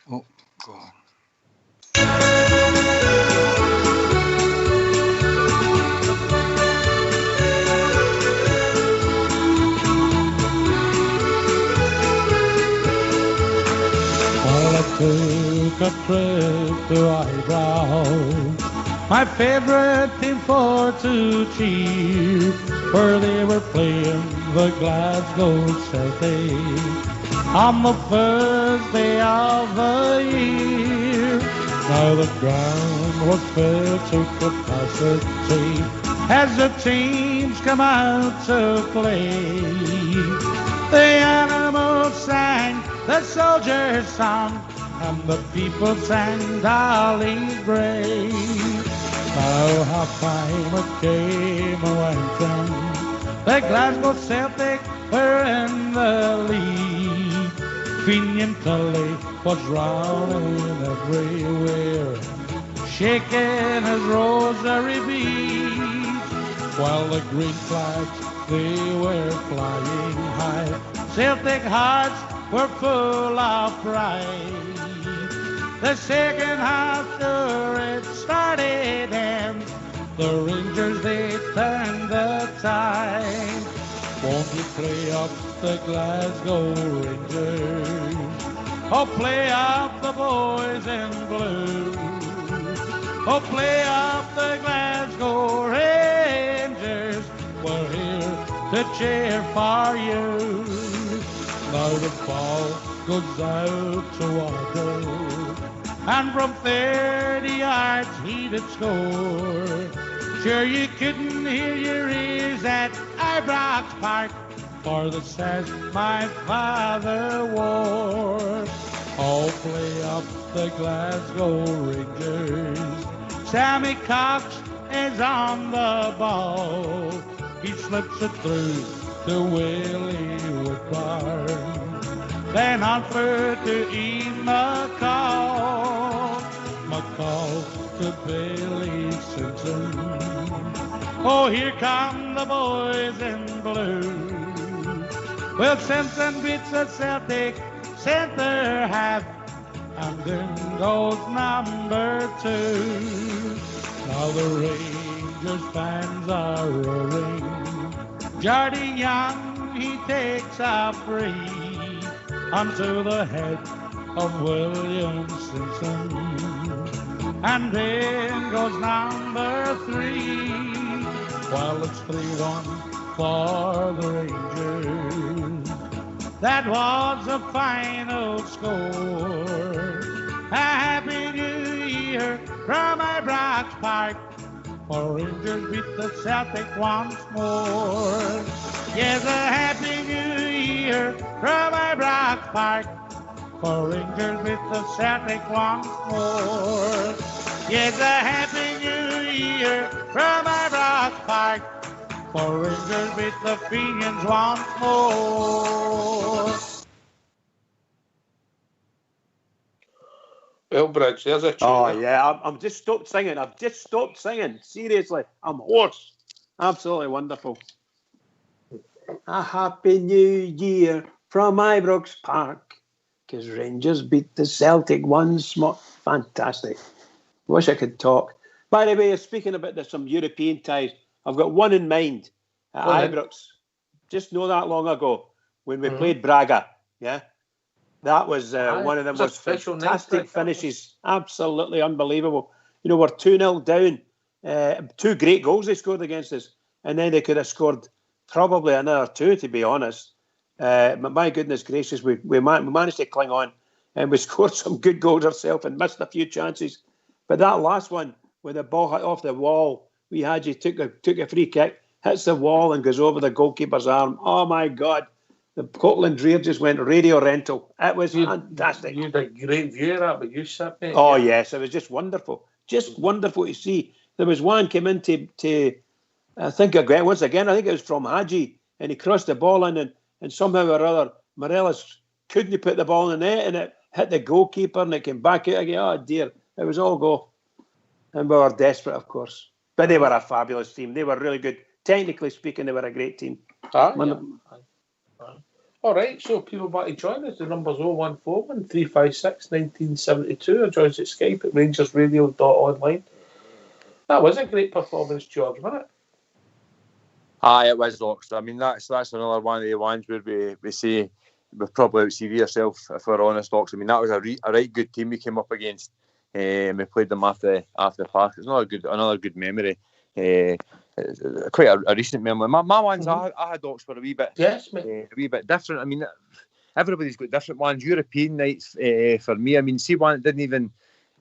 Oh, God. Took a trip to Eyebrow, my favourite team for to cheer, where they were playing the Glasgow Celtic on the first day of the year. Now the ground was filled to capacity as the teams come out to play. The animals sang the soldier's song, and the people sang Dolly Gray. Now half-time it came and went and the Glasgow Celtic were in the lead. Fenian Tully was round everywhere, shaking his rosary beads, while the green flags they were flying high. Celtic hearts were full of pride. The second half, sure it started, and the Rangers they turned the tide. Won't you play up the Glasgow Rangers? Oh, play up the boys in blue. Oh, play up the Glasgow Rangers. We're here to cheer for you. Now the ball goes out to Walker, and from 30 yards he did score. Sure you couldn't hear your ears at Ibrox Park, for the sash my father wore. Oh, play up the Glasgow Rangers. Sammy Cox is on the ball. He slips it through to Willie Woodbarn. Then on for to Ian McCall. McCall to Bailey Simpson. Oh, here come the boys in blue. Well, Simpson beats the Celtic centre half, and then goes number 2. Now the Rangers fans are roaring. Jardine Young, he takes a free onto the head of William Simpson, and then goes number 3. While it's 3-1 for the Rangers. That was the final score. A happy new year from Ibrox Park, for Rangers beat the Celtic once more. Yes, a happy new year from Ibrox Park, for Rangers beat the Celtic once more. Yes, a happy new year from Ibrox Park, for Rangers beat the Fenians once more. Well, Bridge, there's a tune. Oh, yeah, I'm just stopped singing. I've just stopped singing. Seriously, I'm hoarse. Absolutely wonderful. A happy new year from Ibrox Park, because Rangers beat the Celtic once more. Fantastic. Wish I could talk. By the way, speaking about some European ties, I've got one in mind at Ibrox. Just know that long ago when we played Braga. Yeah, that was one of the most fantastic finishes. Absolutely unbelievable. You know, we're 2-0 down. 2 great goals they scored against us, and then they could have scored probably another 2, to be honest. But my goodness gracious, we managed to cling on, and we scored some good goals ourselves and missed a few chances. But that last one, when the ball hit off the wall, we had you took a free kick, hits the wall and goes over the goalkeeper's arm. Oh my God. The Scotland Rear just went radio rental. It was fantastic. You had a great view of that, but you sat there. Oh yes, it was just wonderful. Just wonderful to see. There was one came into I think it was from Hadji, and he crossed the ball in, and somehow or other Morelos couldn't put the ball in the net, and it hit the goalkeeper and it came back out again. Oh dear. It was all go. And we were desperate, of course. But they were a fabulous team. They were really good. Technically speaking, they were a great team. All right, so people want to join us. The number's 0141 356 1972, or join us at Skype at RangersRadio.online. That was a great performance, George, wasn't it? Aye, it was, Oxford. I mean, that's another one of the ones where we say we probably outseeded ourselves, if we're honest, Oxford. I mean, that was a right good team we came up against. We played them after the park. It's another good memory. Quite a recent memory. My ones, I had Oxford a wee bit different. I mean, everybody's got different ones. European nights for me. I mean, see one that didn't even.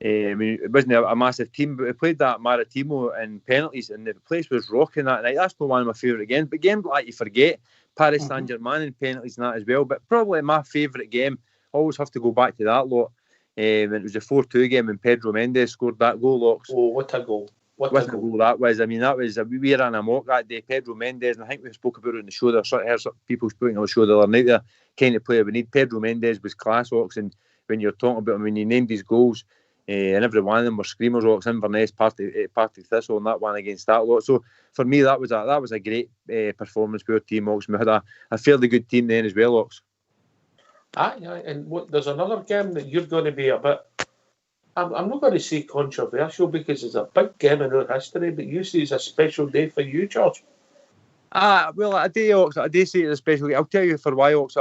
It wasn't a massive team, but we played that Maritimo in penalties, and the place was rocking that night. That's not one of my favourite games. But games like you forget, Paris Saint-Germain in penalties and that as well. But probably my favourite game. Always have to go back to that lot. And it was a 4-2 game when Pedro Mendes scored that goal, Locks. Oh, what a goal. What a goal that was. I mean, that was, we ran amok that day. Pedro Mendes, and I think we spoke about it on the show. I heard some people speaking on the show the other night there, kind of player we need. Pedro Mendes was class, Ox, and when you're talking about him, when you named his goals, and every one of them were screamers, Ox, Inverness, Partick Thistle, and that one against that lot. So for me, that was a great performance for our team, Ox. We had a fairly good team then as well, Ox. Aye, and there's another game that you're going to be a bit, I'm not going to say controversial because it's a big game in our history, but you see it's a special day for you, George. Well, I do say it's a special day. I'll tell you for why, Ox.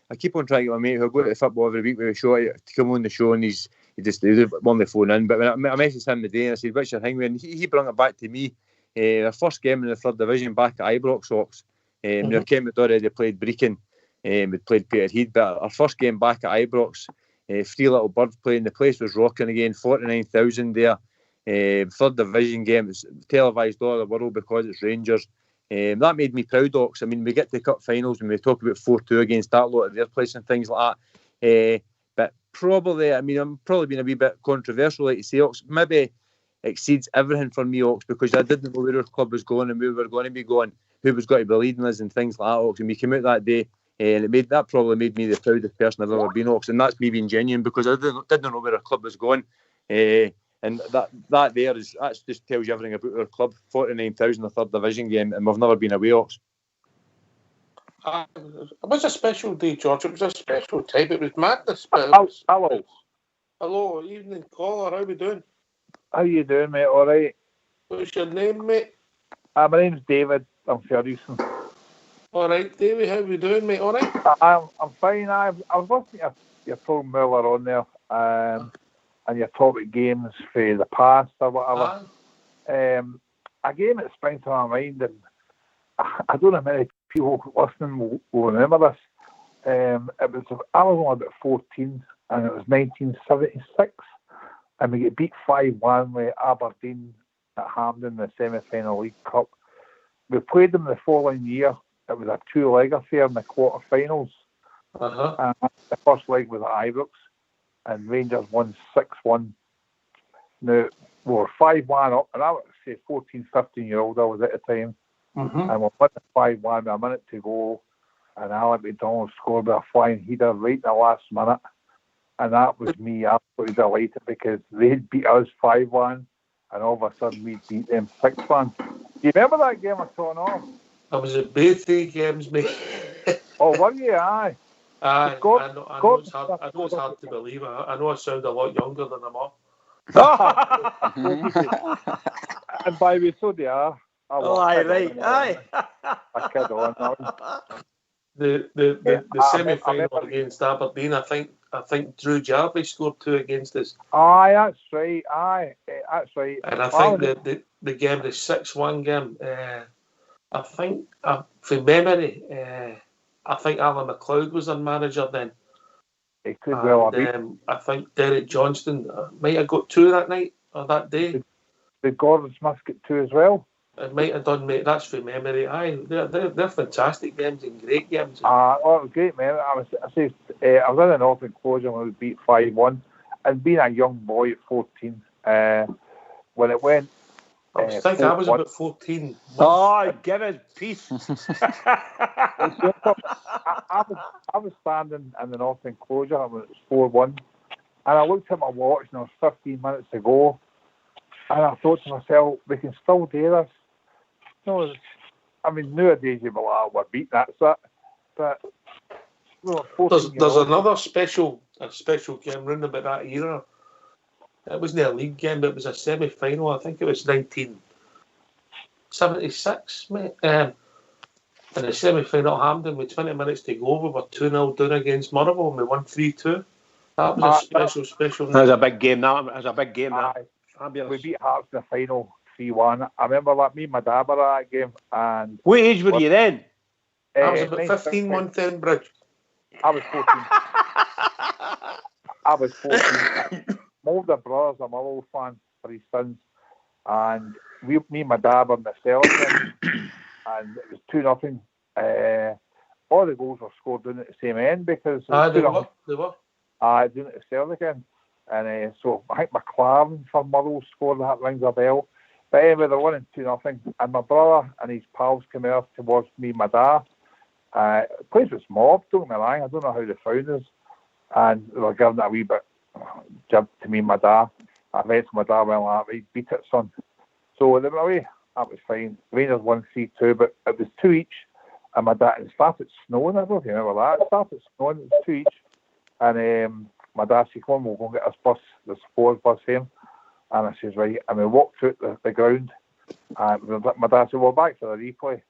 I keep on trying to get my mate who go to the football every week with a show to come on the show, and he just won the phone in. But when I messaged him the day and I said, "What's your thing?" And he brought it back to me. Our first game in the third division back at Ibrox, Ox. Our team had already played Brecon. We'd played Peterhead, but our first game back at Ibrox, 3 little birds playing. The place was rocking again. 49,000 there. Third division game. It was televised all over the world because it's Rangers. That made me proud, Ox. I mean, we get to cup finals and we talk about 4-2 against that lot at their place and things like that. But probably, I mean, I'm probably being a wee bit controversial, like you say, Ox. Maybe exceeds everything for me, Ox, because I didn't know where our club was going and where we were going to be going, who was going to be leading us and things like that, Ox. And we came out that day, and that probably made me the proudest person I've ever been, Ox. And that's me being genuine because I didn't know where our club was going. And that just tells you everything about our club. 49,000 a third division game, and we've never been away, Ox. It was a special day, George. It was a special time. It was madness. Hello, evening caller. How we doing? How you doing, mate? All right. What's your name, mate? My name's David. I'm Ferguson. All right, David. How we doing, mate? All right. I'm fine. I was listening to your program earlier on there, and your topic games for the past or whatever. A game that springs to my mind, and I don't know how many people listening will remember this. I was only about 14, and it was 1976, and we get beat 5-1 with Aberdeen at Hampden in the semi-final League Cup. We played them the following year. It was a 2-leg affair in the quarter-finals. And the first leg was at Ibrox, and Rangers won 6-1. Now, we were 5-1 up, and I was, say, 14, 15-year-old I was at the time. And we won 5-1 with a minute to go, and Alec McDonald scored with a flying header right in the last minute. And that was me absolutely delighted because they'd beat us 5-1, and all of a sudden we beat them 6-1. Do you remember that game I saw on? I was at both the games, mate. Oh, were you? Aye. Aye, I know it's hard to believe. I know I sound a lot younger than I'm all. And by the way, so they are. Aye, right. Aye. I kid on. The semi-final against Aberdeen, I think Drew Jarvis scored 2 against us. Aye, that's right. Aye, that's right. And I think the game, the 6-1 game, I think, from memory, I think Alan McLeod was our manager then. He could well have been. I think Derek Johnston might have got 2 that night or that day. Did Gordon Smith get 2 as well? It might have done, mate. That's from memory. Aye, they're fantastic games and great games. Great, man. I was in the North Enclosure when we beat 5-1, and being a young boy at 14, when it went. I was about 14. Oh, give us peace. I was standing in the North Enclosure when it was 4-1, and I looked at my watch and there was 15 minutes to go, and I thought to myself, we can still do this. No, I mean, nowadays you'd be like, we're beat, that's it. But there's another special game round about that era. It wasn't a league game, but it was a semi-final. I think it was 1976, mate. In the semi-final at Hampden with 20 minutes to go, we were 2-0 down against Motherwell and we won 3-2. That was a special. That was a big game. Fabulous. We beat Hearts in the final 3-1. I remember that me and my dad were at that game. And what age were you then? I was about 15 months then, Bridge. I was 14. My older brother's a Motherwell fan for his sons, and me and my dad were in the Celtic game, and it was 2-0. All the goals were scored down at the same end because they were. Down at the Celtic end. And so I think McLaren for Murrow scored that, rings a bell. But anyway, they're winning 2-0. And my brother and his pals came out to watch me, my dad. The place was mobbed, don't get me wrong. I don't know how they found us. And they were giving it a wee bit jib to me and my dad. I went to my dad, well, right, beat it, son. So they went away. That was fine. Rangers won 3-2, but it was 2 each. And my dad, it started snowing. I don't know if you remember that. It started snowing. It was 2 each. And my dad said, come on, we'll go and get this bus, this Ford bus home. And I says, right. And we walked through the ground. And my dad said, well, back for the replay.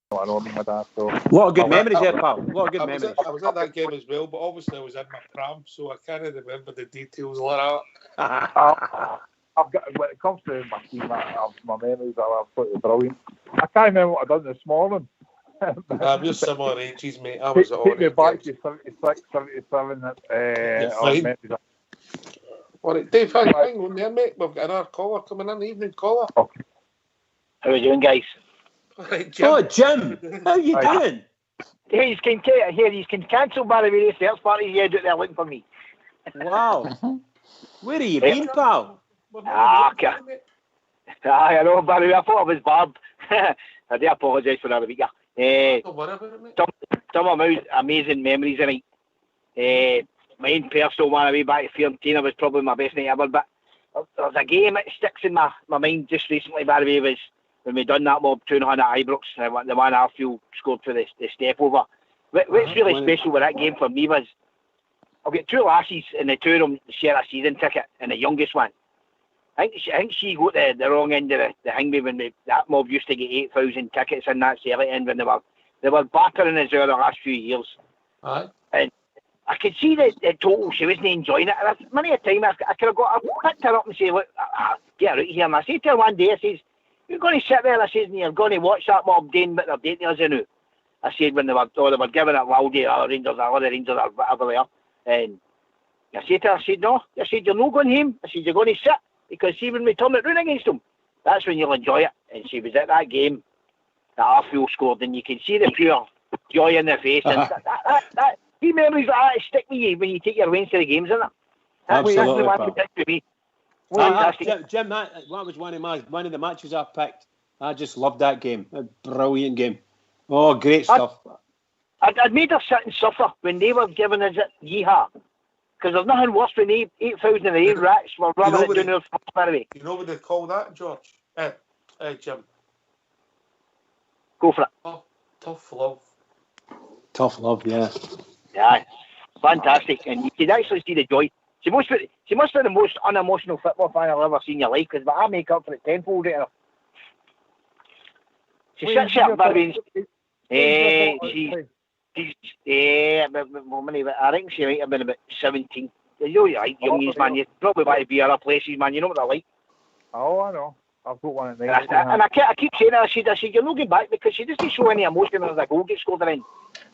I know my dad. So a lot of good memories there, pal. A lot of good memories. I was at that game as well, but obviously I was in my pram, so I can't remember the details like that. I've got, when it comes to my team, my memories are absolutely brilliant. I can't remember what I done this morning. I'm just similar ages, mate. I was take me back to 76, 77. All right, Dave, hang on there, mate. We've got another caller coming in, evening caller. Okay. How are we doing, guys? Right, Jim. Oh, Jim, how are you doing? Hey, you can cancel by the way search parties you out there looking for me. Wow. Where have you been, pal? Okay. I know, by the way, I thought I was barred. I do apologise for that a week. Don't worry about it, mate. Some amazing memories in it. My own personal one, way back to Fiorentina was probably my best night ever, but there's a game that sticks in my mind just recently, by the way, was when we done that mob 2-0 at Ibrox, the one Arfield scored for the step over. What's really special with that game for me was I've got 2 lasses and the 2 of them share a season ticket, and the youngest one, I think she got the wrong end of the hangman when that mob used to get 8,000 tickets in that Celtic end when they were battering us over the last few years. Aye. And I could see the total she wasn't enjoying it. And many a time I could have picked her up and say, look, get out here. And I said to her one day, I says, you're going to sit there, I says, and you're going to watch that mob doing what they're doing to us now. I said when they were giving it Laldy or Rangers or other Rangers or whatever they are. And I said to her, I said, no. I said, you're not going home. I said, you're going to sit. Because see, when we turn it round against them, that's when you'll enjoy it. And she was at that game that Arfield scored, and you can see the pure joy in their face. And these memories like that stick with you when you take your wins to the games, isn't it? Absolutely, that's the one for me. Fantastic. Jim, that was one of the matches I picked. I just loved that game. A brilliant game. Oh, great stuff. I'd made her sit and suffer when they were giving us it yeehaw. Because there's nothing worse than 8,000 of the rats were rubbing it down their face, by the way. You know what they call that, George? Jim? Go for it. Oh, tough love. Tough love, yeah. Yeah, fantastic. And you can actually see the joy. She must be the most unemotional football fan I've ever seen in your life, because I make up for it tenfold at her. She sits here, by the way. I think she might have been about 17. You're right, youngies, man. You probably want to be other places, man. You know what they're like. Oh, I know. I've got one at night. And I keep saying to her, I said, you're not going back because she doesn't show any emotion when a goal gets scored in. And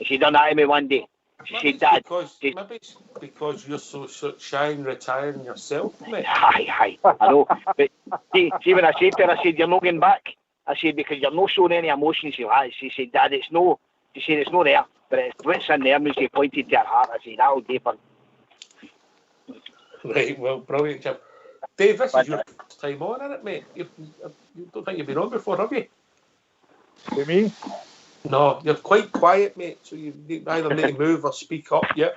she done that to me one day. She said, Dad. Maybe it's because you're so shy and retiring yourself, mate. Aye, I know. But see, when I said to her, I said, you're not going back. I said, because you're not showing any emotion. She said, Dad, it's no there. But it's what's in there, when she pointed to her heart. I said, that'll do for. Right, well, brilliant, Jim. Dave, this is your first time on, isn't it, mate? You don't think you've been on before, have you? To me? No, you're quite quiet, mate, so you either need to move or speak up, yeah?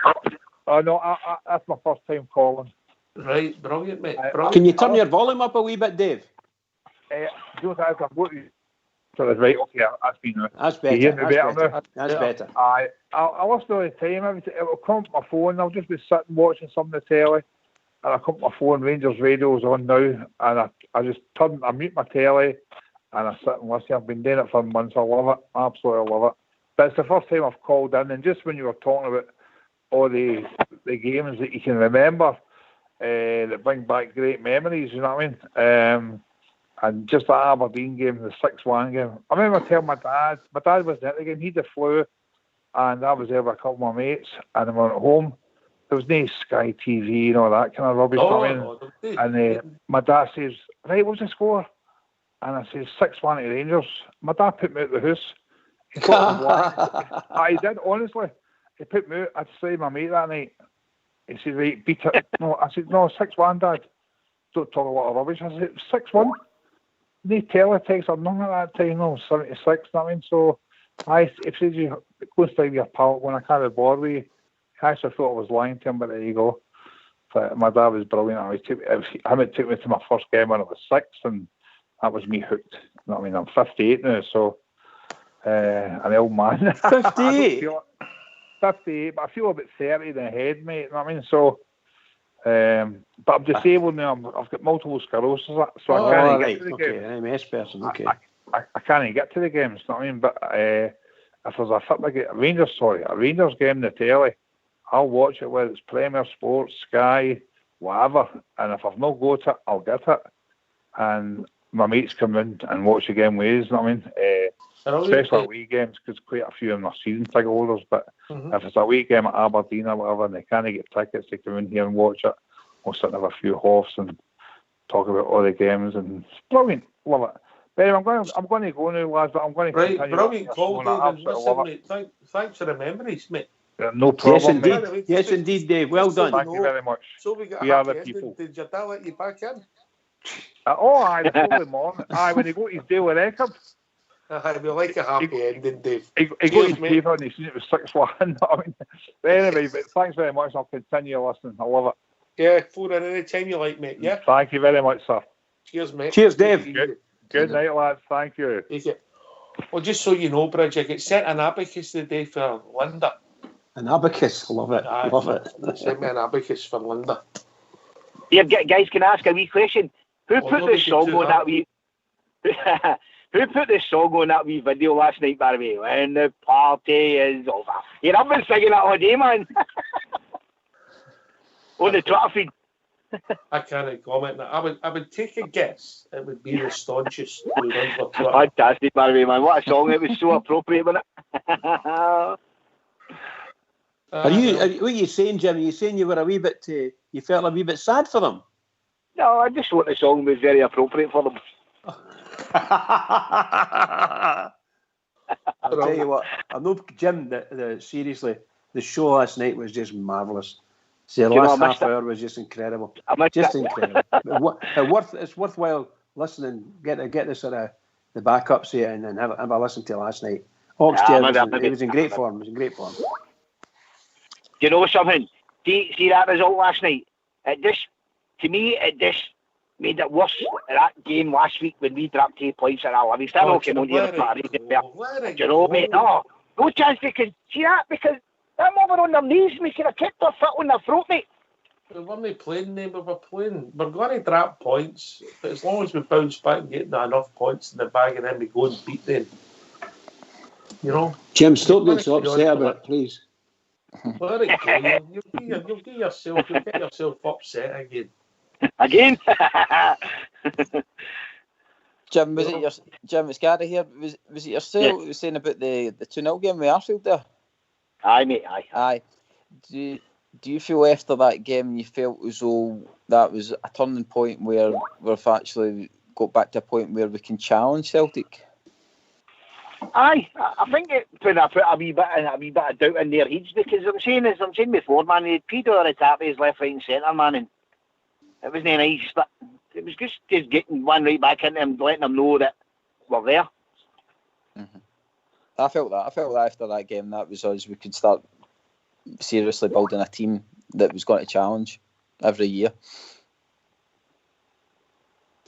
Oh, no, that's my first time calling. Right, brilliant, mate. Brilliant. Can you turn your volume up a wee bit, Dave? I'm going to... So that's right, okay, that's better. That's better. I listen all the time. It will come up my phone. I'll just be sitting watching some of the telly, and I come up my phone. RangersRadio is on now, and I mute my telly, and I sit and listen. I've been doing it for months. I love it, absolutely love it. But it's the first time I've called in, and just when you were talking about all the games that you can remember, that bring back great memories. You know what I mean? And just that Aberdeen game, the 6-1 game, I remember telling my dad wasn't at the game, he'd the flu, and I was there with a couple of my mates, and we went home. There was no Sky TV and all that kind of rubbish. And my dad says, right, what's the score? And I says, 6-1 to Rangers. My dad put me out the house. He he did, honestly. He put me out. I'd say my mate that night. He said, right, beat it. No, I said, no, 6-1, Dad. Don't talk a lot of rubbish. I said, 6-1? No teletext or none at that time, no, 76, you know what I mean? So, if you go and stay with your pal, when I carried board with you, I actually thought I was lying to him, but there you go. But my dad was brilliant. He took me to my first game when I was 6, and that was me hooked. You know what I mean? I'm 58 now, so an old man. 58? 58, but I feel about 30 in the head, mate. You know what I mean? So, but I'm disabled now. I've got multiple sclerosis, so I can't get to the games. An MS person, okay. I can't get to the games, you know what I mean? But if there's a Rangers game in the telly, I'll watch it, whether it's Premier Sports, Sky, whatever. And if I've not got it, I'll get it. And my mates come in and watch the game with us, you know what I mean? Especially away games, because quite a few of them are season ticket holders. But if it's a away game at Aberdeen or whatever, and they can't get tickets, they come in here and watch it. We'll sit and have a few hoffs and talk about all the games. And it's brilliant. Love it. But anyway, I'm going to go now, lads, but I'm going to continue. Brilliant call, David. Listen, mate, thanks for the memories, mate. No problem. Yes, indeed, Dave. Well done. Thank you very much. So we are the people. Did your dad let you back in? Aye, the following morning. Aye, when he got his daily record. We like a happy ending, Dave. He got his paper and he seen it was 6-1. I mean, but anyway, but thanks very much. I'll continue listening. I love it. Yeah, phone in any time you like, mate. Yeah. Thank you very much, sir. Cheers, mate. Cheers, Dave. Good night, lads. Thank you. Take it. Well, just so you know, Bridge, I get sent an abacus today for Linda. An abacus, love it. Love it. Sent me an abacus for Linda. Yeah, guys, can I ask a wee question? Who put this song on that wee? Who put this song on that wee video last night, by the way? When the party is over. Yeah, I've been singing that all day, man. On the Twitter feed. I can't comment. I would take a guess. It would be the staunchest who runs my Twitter. Fantastic, by the way, man. What a song! It was so appropriate, wasn't it? What are you saying, Jim? Are you saying you were a wee bit? You felt a wee bit sad for them? No, I just thought the song was very appropriate for them. I'll tell you what. I know, Jim. Seriously, the show last night was just marvellous. The last half hour was just incredible. Just incredible. It's worthwhile listening. Get the sort of the backups here and then have a listen to last night. It was in great form. Do you know something? See that result last night? To me, it just made it worse. That game last week when we dropped 2 points at our level. Still came on here. Do you know, mate? No chance they could see that because them over on their knees, we could have kept their foot on their throat, mate. We weren't playing them, we were playing. We're going to drop points, but as long as we bounce back and get enough points in the bag, and then we go and beat them. You know, Jim, stop being so upset about it, please. Let it go. You'll get yourself upset again. Again? Jim, it's Gary here. Was it yourself who was saying about the 2-0 game with Arfield there? Aye, mate, aye. Do you feel after that game you felt as though that was a turning point where we've actually got back to a point where we can challenge Celtic? Aye, I think it put a wee bit of doubt in their heads because I'm saying before, man, they had Pedro or Tapi's left, right and centre, man, and it wasn't nice, but it was just getting one right back into them, letting them know that we're there. Mm-hmm. I felt that after that game, that was us. We could start seriously building a team that was going to challenge every year.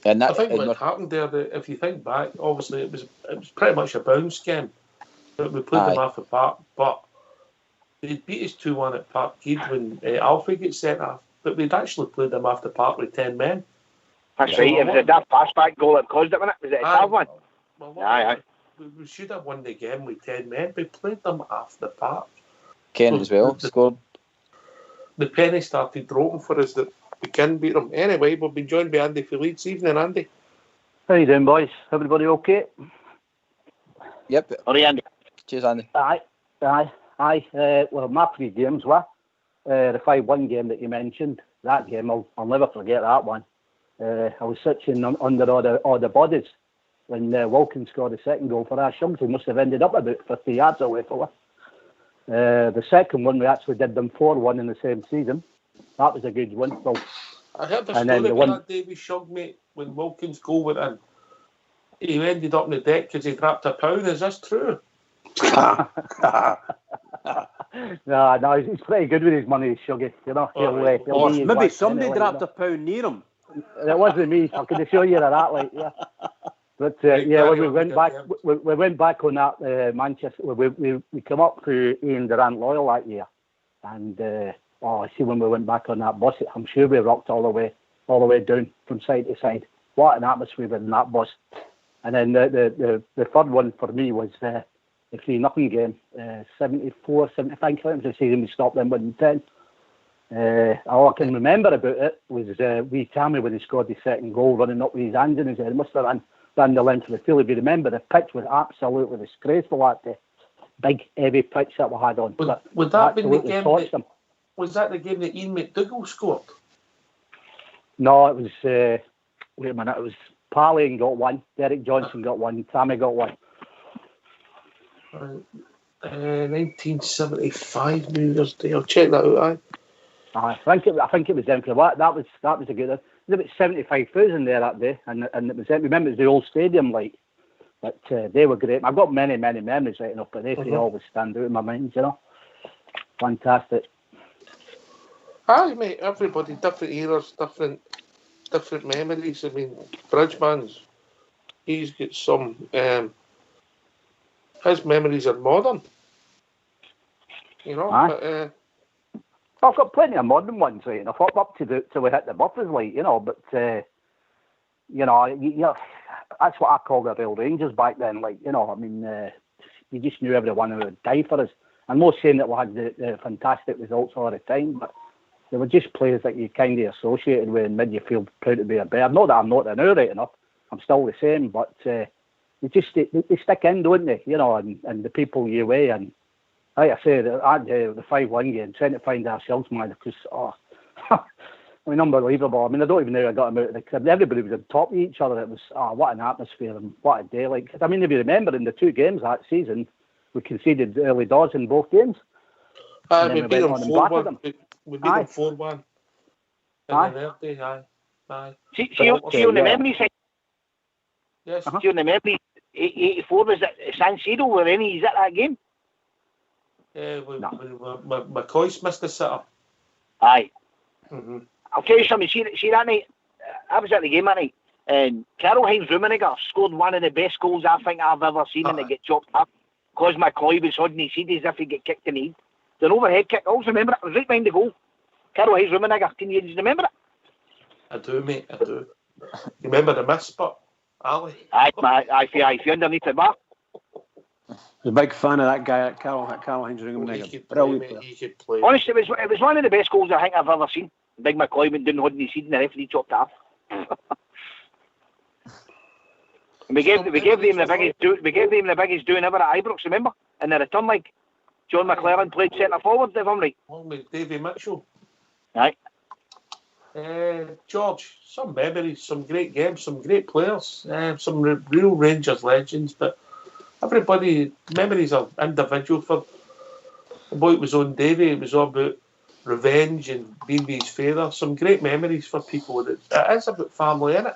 And I think what happened there, if you think back, obviously it was pretty much a bounce game. But we played them off the park, but they beat us 2-1 at Parkhead when Alfie gets sent off. But we'd actually played them off the park with 10 men. That's right. It was that pass back goal that caused it, wasn't it? Was it a tough one? Aye. We should have won the game with 10 men. We played them off the park. Ken as well scored. The penny started dropping for us that we can beat them. Anyway, we've been joined by Andy for Leeds. Evening, Andy. How you doing, boys? Everybody okay? Yep. All right, Andy. Cheers, Andy. Aye. Well, my 3 games were the 5-1 game that you mentioned. That game, I'll never forget that one. I was sitting under all the bodies when Wilkins scored the second goal for our Shums. We must have ended up about 50 yards away from us. The second one, we actually did them 4-1 in the same season. That was a good one. So, I heard the story about that Davy Shug, mate, when Wilkins' goal went in. He ended up on the deck because he dropped £1. Is this true? No, he's pretty good with his money, Shuggy. You know, or maybe somebody dropped £1 near him. It wasn't me. I can assure you that, like, yeah. But when we went back on that Manchester, we come up through Ian Durant Loyal that year, and I see when we went back on that bus, I'm sure we rocked all the way down from side to side. What an atmosphere in that bus! And then the third one for me was the 3-0 game, 74, 75 kilometres a season. We stopped them winning 10. All I can remember about it was wee Tammy when he scored his second goal, running up with his hands in his head. He must have ran the length of the field. If you remember, the pitch was absolutely disgraceful that day. Big, heavy pitch that we had on. Would that be the game? Was that the game that Ian McDougall scored? No, it was. Wait a minute. It was Parley got one. Derek Johnson got one. Tammy got one. 1975 New Year's Day. I'll check that out. I think it was them. That was a good. There was about 75,000 there that day, and it was. Remember, it was the old stadium, like. But they were great. I've got many memories right enough, but they always stand out in my mind. You know, fantastic. Aye, mate. Everybody, different eras, different memories. I mean, Bridgeman's, he's got some. His memories are modern. You know. But, I've got plenty of modern ones, right enough, up to we hit the buffers, like, you know. But you know, that's what I called the Real Rangers back then. Like, you know, I mean, you just knew everyone who would die for us. I'm not saying that we had the fantastic results all the time, but they were just players that you kind of associated with and made you feel proud to be a Bear. Not that I'm not now, right enough. I'm still the same, but they stick in, don't they? You know, and the people you weigh. And like I said, the 5-1 game, trying to find ourselves, man, because, I mean, unbelievable. I mean, I don't even know how I got them out of the crib. Everybody was on top of each other. It was, what an atmosphere and what a day. Like, I mean, if you remember, in the 2 games that season, we conceded early doors in both games. We beat them 4-1. We beat them 4-1. Aye. See on the memory side. Yes. See on the memory, 84 was at San Siro. Were any at that game? McCoy's missed the sitter. Aye. Mm-hmm. I'll tell you something. See that night, I was at the game that night, and Karl-Heinz Rummenigge scored one of the best goals I think I've ever seen, and it get chopped up because McCoy was holding his head as if he get kicked in the head. The overhead kick, I always remember it. It was right behind the goal. Karl-Heinz Rummenigge, can you remember it? I do, mate, I do. You remember the miss spot, Ali? Aye, if you're underneath the bar. I was a big fan of that guy, Karl-Heinz Rummenigge. Brilliant. He could play. Honestly, it was one of the best goals I think I've ever seen. Big McCoy went down holding his head and the referee chopped it off. We gave them the biggest doing ever at Ibrox, remember? In the return leg. John McLaren played centre forward, if I'm right. Along with Davy Mitchell. Aye. George, some memories, some great games, some great players, some real Rangers legends, but everybody, memories are individual. For the boy it was on Davy, it was all about revenge and being with his father. Some great memories for people. It is about family, isn't it?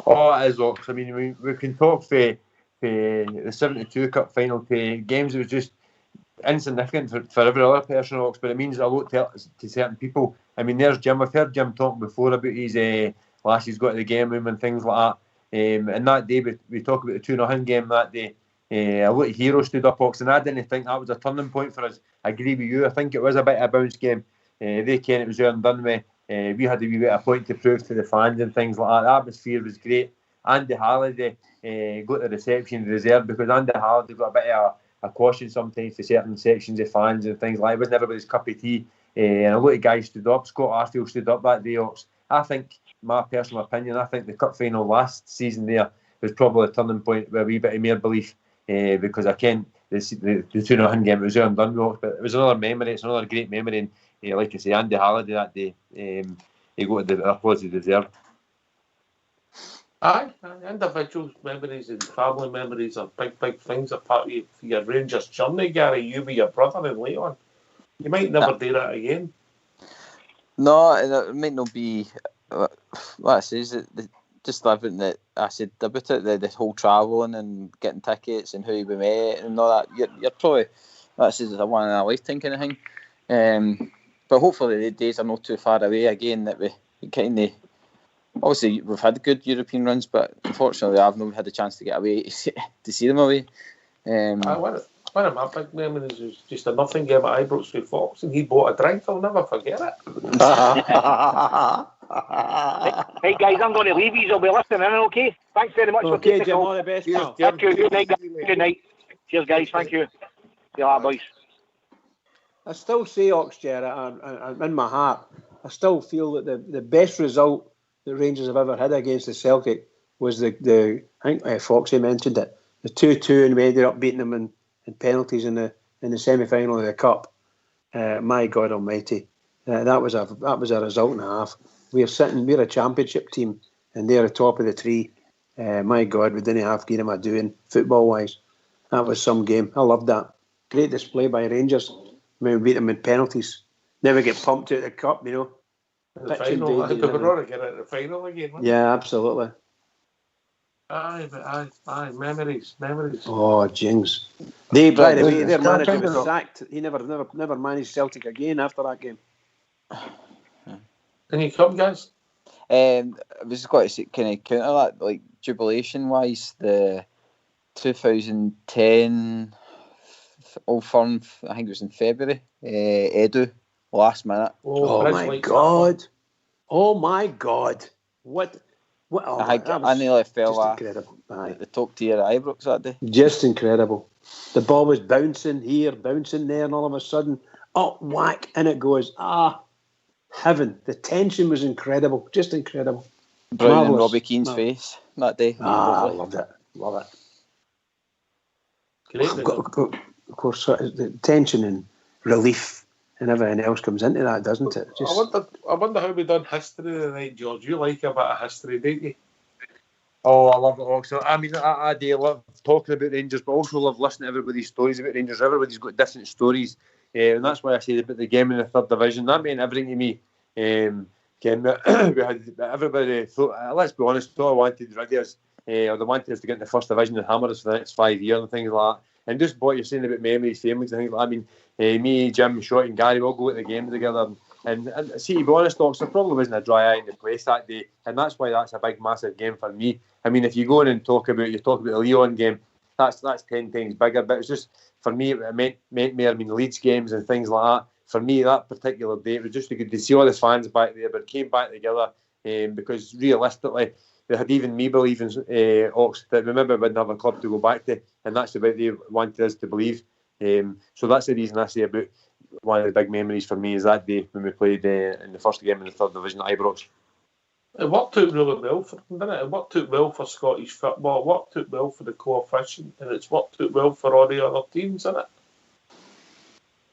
Oh, it is, Ox. I mean, we can talk for the 72 Cup final to games that was just insignificant for every other person, Ox, but it means a lot to certain people. I mean, there's Jim. I've heard Jim talking before about his lass he's got to the game room and things like that. And that day, we talk about the 2-0 game that day. A lot of heroes stood up, Ox, and I didn't think that was a turning point for us. I agree with you. I think it was a bit of a bounce game. They came, it was there and done with. We had a wee bit of point to prove to the fans and things like that. The atmosphere was great. Andy Halliday got the reception reserved because Andy Halliday got a bit of a caution sometimes to certain sections of fans and things like that. It wasn't everybody's cup of tea. And a lot of guys stood up. Scott Arfield stood up that day, Ox. I think, my personal opinion, I think the cup final last season there was probably a turning point with a wee bit of mere belief, because I can't. The 2-0 game, it was there and done with, but it was another memory. It's another great memory, and like I say, Andy Halliday that day, he got the applause he deserved. Aye, individual memories and family memories are big things. A part of your Rangers journey, Gary. You with your brother and late on, you might never do that again. No, it might not be. What I say is that just everything that I said about it, the whole travelling and getting tickets and who we met and all that. You're probably, that's a one in a lifetime kind of thing. But hopefully the days are not too far away again. That we kind of, obviously we've had good European runs, but unfortunately I've not had the chance to get away to see them away. One of my big memories was just a nothing game at Ibrox with Fox, and he bought a drink. I'll never forget it. Right, guys, I'm going to leave you. I'll be listening in, okay? Thanks very much for taking the Jim, call. all the best, pal. Thank you. Good night, guys. Good night. Cheers, guys. Thank you. See you later, boys. I still say, Gerrard, and in my heart, I still feel that the best result the Rangers have ever had against the Celtic was the I think Foxy mentioned it, the 2-2, and we ended up beating them in penalties in the semi-final of the Cup. My God Almighty, that was a result and a half. We're a championship team, and they're at the top of the tree. My God, we didn't have to give them a doing football-wise. That was some game. I loved that. Great display by Rangers. We beat them in penalties. Never get pumped out of the Cup, you know. The final, we were going to get out of the final again, wasn't yeah, absolutely. Aye, memories. Oh, Jings. By the way, their manager was sacked. He never managed Celtic again after that game. Any come, guys? I was just going to kind of counter that, like jubilation-wise, the 2010 Old Firm, I think it was in February, Edu, last minute. Oh my God! What? I nearly fell off the top tier at Ibrox that day. Just incredible. The ball was bouncing here, bouncing there, and all of a sudden, whack, and it goes. Heaven. The tension was incredible. Just incredible. Brown and Robbie Keane's face that day. I loved it. Love it. Great. Of course, the tension and relief and everything else comes into that, doesn't it? I wonder how we done history tonight, George. You like a bit of history, don't you? Oh, I love it also. I mean, I do love talking about Rangers, but also love listening to everybody's stories about Rangers. Everybody's got different stories, and that's why I say about the game in the third division. That meant everything to me. We had everybody thought, let's be honest, thought I wanted Rangers, or they wanted us to get in the first division and hammer us for the next 5 years and things like that. And just what you're saying about memories, families, and things like that. I mean, me, Jim, Short, and Gary all go to the game together. And see, to be honest, Ox, there probably wasn't a dry eye in the place that day, and that's why that's a big, massive game for me. I mean, if you go in and talk about the Leon game, that's 10 times bigger. But it's just for me, it meant more. I mean, Leeds games and things like that. For me, that particular day, it was just good to see all the fans back there, but it came back together because realistically, they had even me believing, Ox, that remember we didn't have a club to go back to, and that's the way they wanted us to believe. So that's the reason I say about one of the big memories for me is that day when we played in the first game in the third division at Ibrox. It worked out really well for them, didn't it? It worked out well for Scottish football, it worked out well for the coefficient, and it's worked out well for all the other teams, isn't it?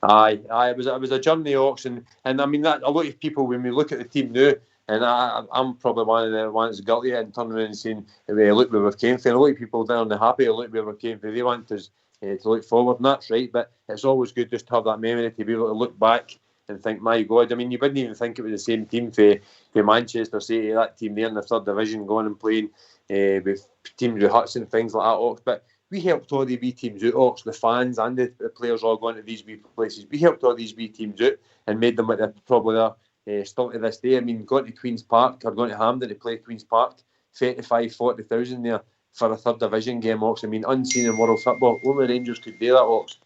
Aye, it was a journey, Ox, and I mean that a lot of people when we look at the team now, and I'm probably one of the ones guilty and turning around and saying, look where we've came from. A lot of people down the happy, look where we came from. They want us to look forward, and that's right. But it's always good just to have that memory to be able to look back and think, my God, I mean, you wouldn't even think it was the same team for Manchester City, that team there in the third division, going and playing with teams with huts and things like that, Ox. But we helped all the wee teams out, Ox, the fans and the players all going to these wee places. We helped all these wee teams out and made them what they're probably are still to this day. I mean, going to Queen's Park or going to Hampden to play Queen's Park, 35,000-40,000 there for a third division game, Ox. I mean, unseen in world football. Only Rangers could do that, Ox.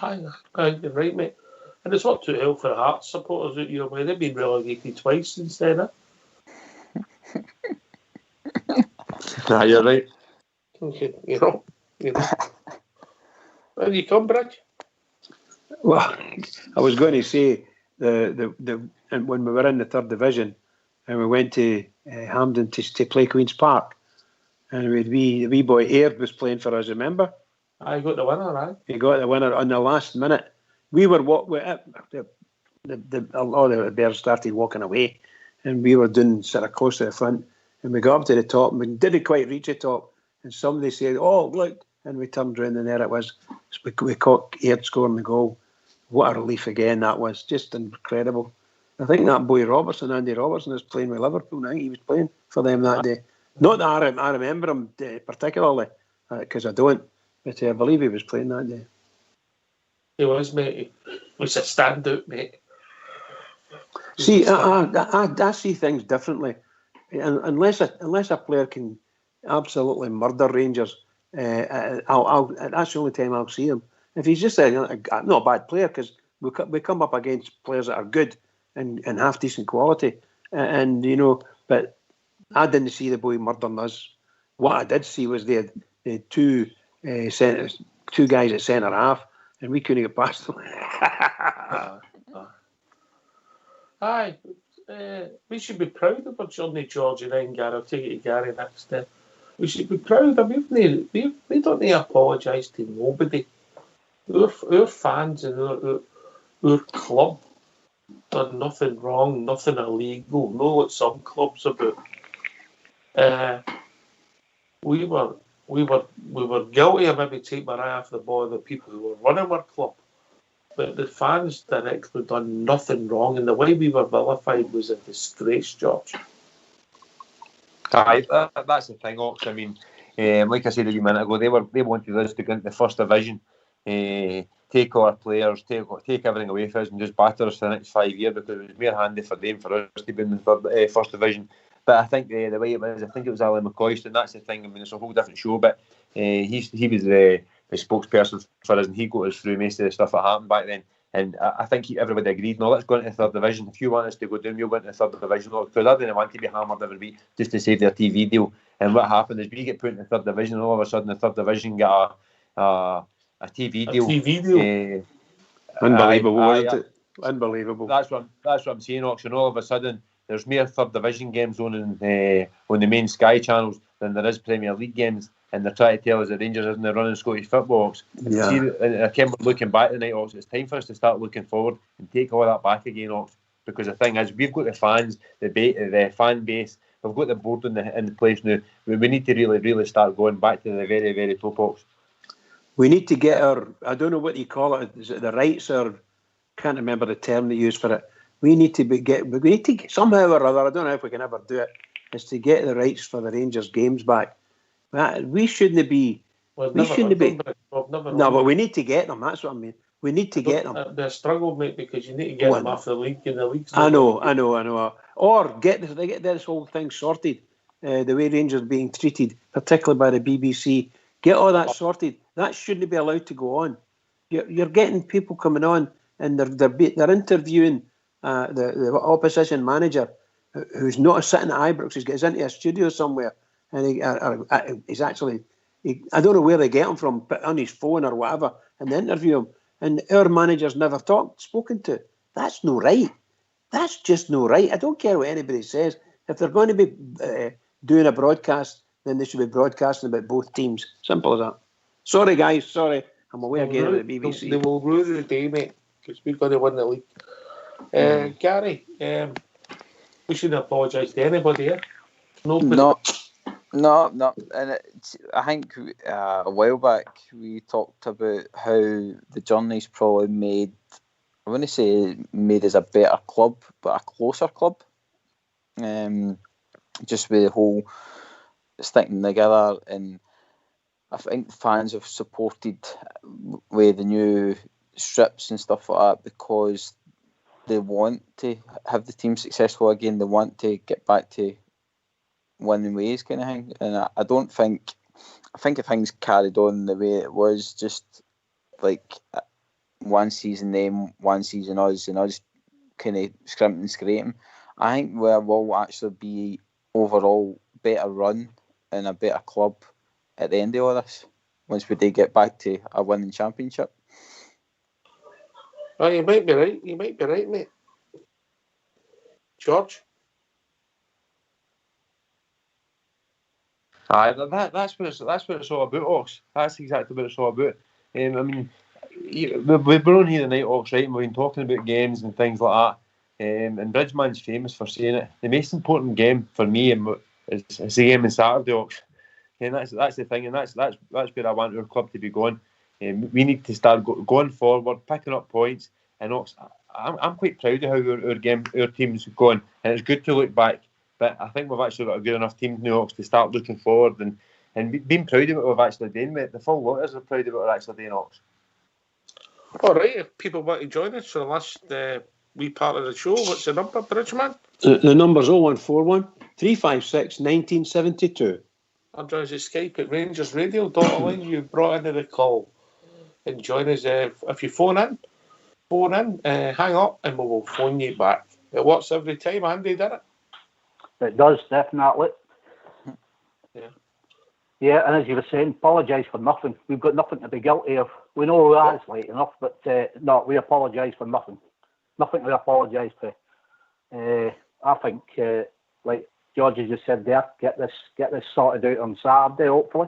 Aye, you're right, mate. And it's worked out well for Hearts supporters out your way. They've been relegated twice since then, Nah, you're right. Okay, you know. Well, you come, Bridge? Well, I was going to say and when we were in the third division, and we went to Hampden to play Queen's Park, and the wee boy Aird was playing for us. Remember? I got the winner, right? He got the winner on the last minute. We were the Bears started walking away, and we were doing sort of close to the front, and we got up to the top, and we didn't quite reach the top, and somebody said, "Oh, look!" and we turned around, and there it was. We caught Aird scoring the goal. What a relief again that was! Just incredible. I think that boy Andy Robertson, is playing with Liverpool. I think he was playing for them that day. Not that I remember him particularly, because I don't, but I believe he was playing that day. He was, mate. He was a standout, mate. See, I see things differently. Unless a player can absolutely murder Rangers, that's the only time I'll see him. If he's just not a bad player, because we come up against players that are good and half decent quality, and but I didn't see the boy murdering us. What I did see was they had two guys at centre half, and we couldn't get past them. Aye, we should be proud of our journey, George, and then Gary. I'll take it to Gary next time. We should be proud of we don't need to apologise to nobody. Our fans and our club done nothing wrong, nothing illegal. Know what some clubs about. We were guilty of maybe taking our eye off the ball of the people who were running our club. But the fans directly done nothing wrong, and the way we were vilified was a disgrace, George. Aye, that's the thing, Ox. I mean, like I said a few minutes ago, they wanted us to go into the first division, take all our players, take everything away from us, and just batter us for the next 5 years, because it was more handy for them for us to be in the first division. But I think the way it was, I think it was Ali McCoist, and that's the thing. I mean, it's a whole different show, but he was the spokesperson for us, and he got us through most of the stuff that happened back then. And I think everybody agreed, no, let's go into the third division. If you want us to go down, we'll go into the third division. Because I didn't want to be hammered every week just to save their TV deal. And what happened is we get put in the third division, and all of a sudden the third division got a TV deal. A TV deal. Unbelievable, wasn't it? Unbelievable. That's what I'm saying, Ox. And all of a sudden, there's more third division games on the main Sky channels than there is Premier League games, and they're trying to tell us that Rangers isn't running Scottish football. Yeah. See, I came looking back tonight, Ox. It's time for us to start looking forward and take all that back again, Ox. Because the thing is, we've got the fans, the fan base, we've got the board in the place now. We need to really start going back to the very, very top, Ox. We need to get I don't know what you call it, is it the rights, or can't remember the term they use for it. We need to get somehow or other, I don't know if we can ever do it, is to get the rights for the Rangers games back. We shouldn't be. No, but we need to get them. That's what I mean. We need to get them. They're struggle, mate, because you need to get them off the league, and the league's. I know. Or get this whole thing sorted. The way Rangers are being treated, particularly by the BBC. Get all that sorted. That shouldn't be allowed to go on. You're getting people coming on, and they're interviewing the opposition manager, who's not sitting at Ibrox. He's gets into a studio somewhere, and he's actually, I don't know where they get him from, but on his phone or whatever, and they interview him. And our manager's never spoken to. That's no right. That's just no right. I don't care what anybody says. If they're going to be doing a broadcast, then they should be broadcasting about both teams. Simple as that. Sorry, guys. Sorry. I'm away again with the BBC. They will rule the day, mate, because we've got to win the league. Gary, we shouldn't apologise to anybody here. No. And I think a while back we talked about how the journey's probably made, I wouldn't say made us a better club, but a closer club. Just with the whole sticking together, and I think fans have supported with the new strips and stuff like that because they want to have the team successful again. They want to get back to winning ways, kind of thing. And I think if things carried on the way it was, just like one season them, one season us, and us kind of scrimping and scraping, I think we will actually be overall better run and a better club at the end of all this, once we do get back to a winning championship. Oh, you might be right, mate. George? Aye, that's what it's all about, Ox. That's exactly what it's all about. I mean, we've been on here tonight, Ox, right? And we've been talking about games and things like that. And Bridgeman's famous for saying it. The most important game for me is the game on Saturday, Ox. And that's the thing, and that's where I want our club to be going. We need to start going forward, picking up points. And Ox, I'm quite proud of how our team's going, and it's good to look back. But I think we've actually got a good enough team now, Ox, to start looking forward and being proud of what we've actually done. The full lot is proud of what we're actually doing, Ox. All right, if people want to join us for the last wee part of the show, what's the number, Bridgeman? The number's 0141 356 1972. Or join us at Skype at RangersRadio. You brought into the call. And join us if you phone in, hang up, and we will phone you back. It works every time, Andy, doesn't it? It does, definitely. Yeah. Yeah, and as you were saying, apologise for nothing. We've got nothing to be guilty of. We know that's late enough, but no, we apologise for nothing. Nothing to apologise for. I think, like George has just said there, get this sorted out on Saturday, hopefully.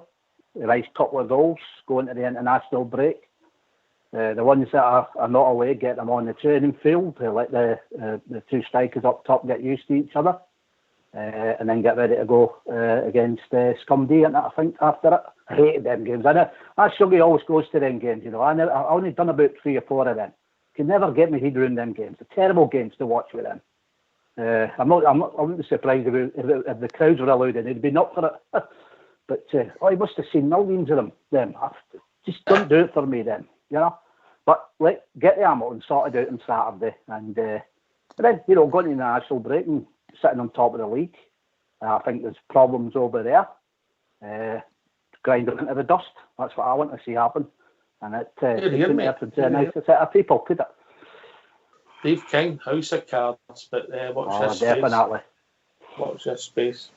A nice couple of goals going to the international break. The ones that are not away, get them on the training field. Let the two strikers up top get used to each other. And then get ready to go against Scumdy, and I think after it. I hated them games. I Shuggy always goes to them games, you know. I only done about 3 or 4 of them. Can never get my head around them games. They're terrible games to watch with them. I wouldn't be surprised if the crowds were allowed in. They'd been up for it. But I must have seen millions of them. Just don't do it for me then, you know. But get the Hamilton sorted out on Saturday, and then going to the national break and sitting on top of the league. I think there's problems over there. Grind them into the dust. That's what I want to see happen. And it's a nice set of people, could it? Dave King, House of Cards, but watch this space. Definitely. Watch this space.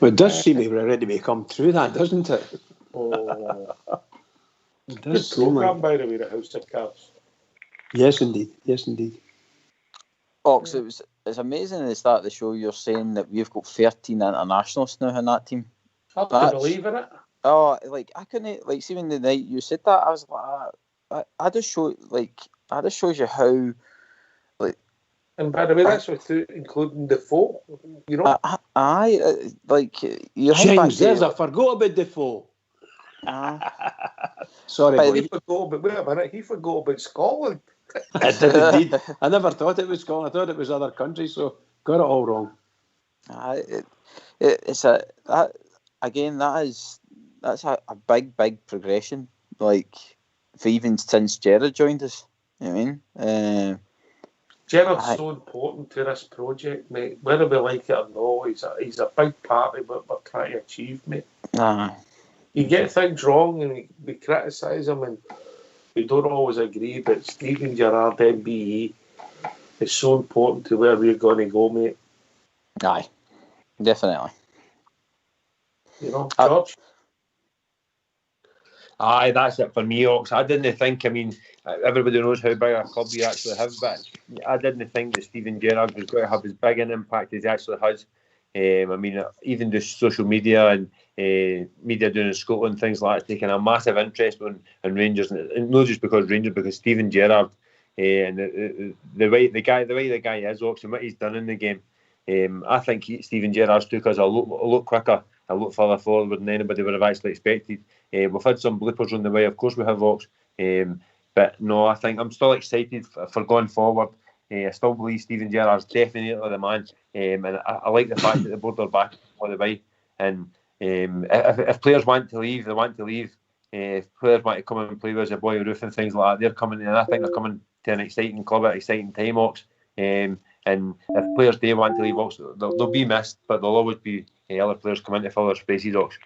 Well, it does seem we're ready to come through that, doesn't it? Oh. It Good does seem programme, by the way, the House of Cards. Yes, indeed. Yes, indeed. Ox, it's amazing at the start of the show you're saying that we've got 13 internationals now in that team. Hard to believe in it. Oh, I couldn't, see when the night you said that, I was like, I just shows you how, and by the way, that's without including Defoe, you know. James, I forgot about Defoe. Sorry, boy. He forgot about Scotland. I did indeed. I never thought it was Scotland. I thought it was other countries, so got it all wrong. That's a big progression. For even since Gerrard joined us, you know what I mean? Gerrard's so important to this project, mate. Whether we like it or not, he's a big part of what we're trying to achieve, mate. You get things wrong and we criticise him and we don't always agree, but Steven Gerrard, MBE, is so important to where we're going to go, mate. Aye, definitely. You know, George? Aye, that's it for me, Ox. I didn't think, everybody knows how big a club we actually have, but I didn't think that Steven Gerrard was going to have as big an impact as he actually has. Even just social media and media down in Scotland, things like that, taking a massive interest in Rangers, and not just because Steven Gerrard and the way the guy is, Ox, and what he's done in the game. I think Steven Gerrard's took us a lot quicker, a lot further forward than anybody would have actually expected. We've had some bloopers on the way, of course we have, Ox, but no, I think I'm still excited for going forward. I still believe Steven Gerrard's definitely the man, and I like the fact that the board are back all the way. And if players want to leave, they want to leave. If players want to come and play with us, a boy roof and things like that, they're coming, and I think they're coming to an exciting club at an exciting time, Ox. And if players do want to leave, Ox, they'll be missed, but there'll always be other players coming to fill their spaces, Ox.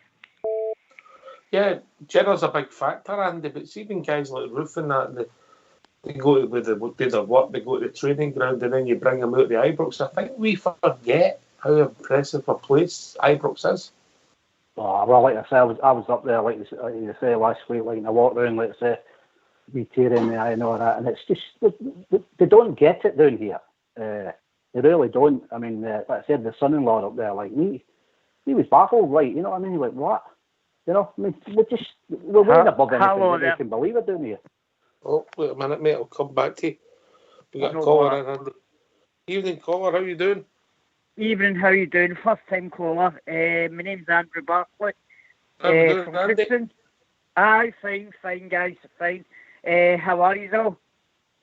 Yeah, Gerrard's a big factor, Andy, but see when guys like Roof and that, they go to do their work, they go to the training ground, and then you bring them out the Ibrox. I think we forget how impressive a place Ibrox is. Oh, well, like I say, I was up there, like you say, last week, in a walk round, like I say, we tear in the eye and all that, and it's just, they don't get it down here. They really don't. I mean, like I said, the son-in-law up there, like he was baffled, like, you know what I mean? He's like, what? You know, I mean, we're way above anything that you can believe it down here. Oh, wait a minute, mate. I'll come back to you. We got a No caller bother. in, Andy. Evening, caller. How you doing? Evening, how you doing? First time caller. My name's Andrew Bartley. How you doing, From Andy? Clifton. Aye, fine, guys, fine. How are you, though?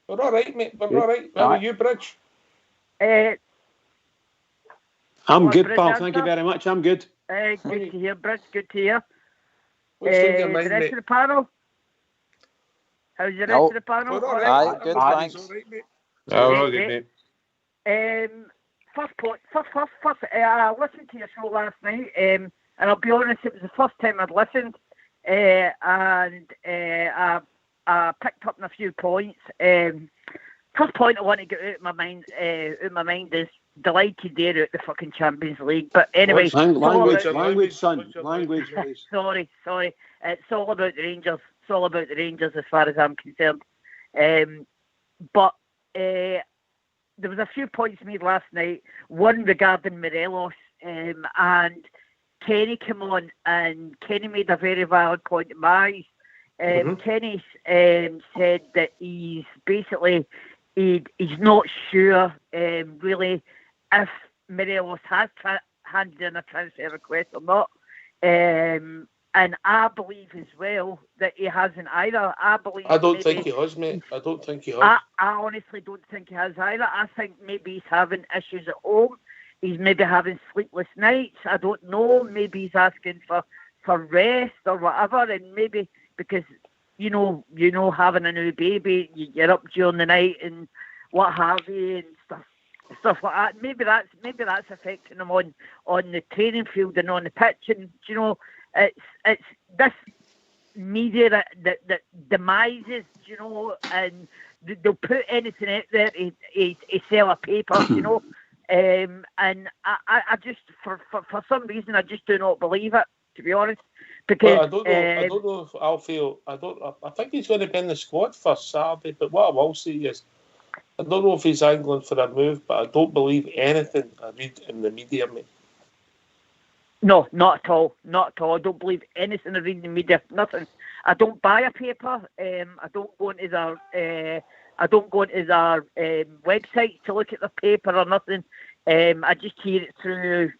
We're all right, mate. We're Good. all right. How are you, Bridge? I'm good, Bridge pal. answer? Thank you very much. I'm good. Good to hear, Bridge. Good to hear. What's on your The mind, rest mate? of the panel? How's the rest No. of the panel? We're all Aye, right. good, Everybody's thanks. all right, mate. Oh, we're all good, mate. First point. I listened to your show last night, and I'll be honest, it was the first time I'd listened, and I picked up on a few points. First point I want to get out of my mind is delighted they're out the fucking Champions League. But anyway, Language, son. Language, please. sorry. It's all about the Rangers. It's all about the Rangers as far as I'm concerned. But there was a few points made last night. One regarding Morelos, and Kenny came on, and Kenny made a very valid point in my eyes. Kenny said that he's basically he's not sure really if Morelos has handed in a transfer request or not. And I believe as well that he hasn't either. I don't think he has, mate. I don't think he has. I honestly don't think he has either. I think maybe he's having issues at home. He's maybe having sleepless nights. I don't know. Maybe he's asking for rest or whatever. And maybe because, you know, having a new baby, you're up during the night and what have you and stuff like that. Maybe that's affecting him on the training field and on the pitch. And, you know, it's this media that demises, you know, and they'll put anything out there to sell a paper, you know. And I just, for some reason, I just do not believe it, to be honest. Because I don't know if Alfie. I think he's going to be in the squad for Saturday. But what I will say is, I don't know if he's angling for a move, but I don't believe anything I read in the media, mate. No, not at all. Not at all. I don't believe anything I read in the media. Nothing. I don't buy a paper. I don't go into their website to look at the paper or nothing. I just hear it through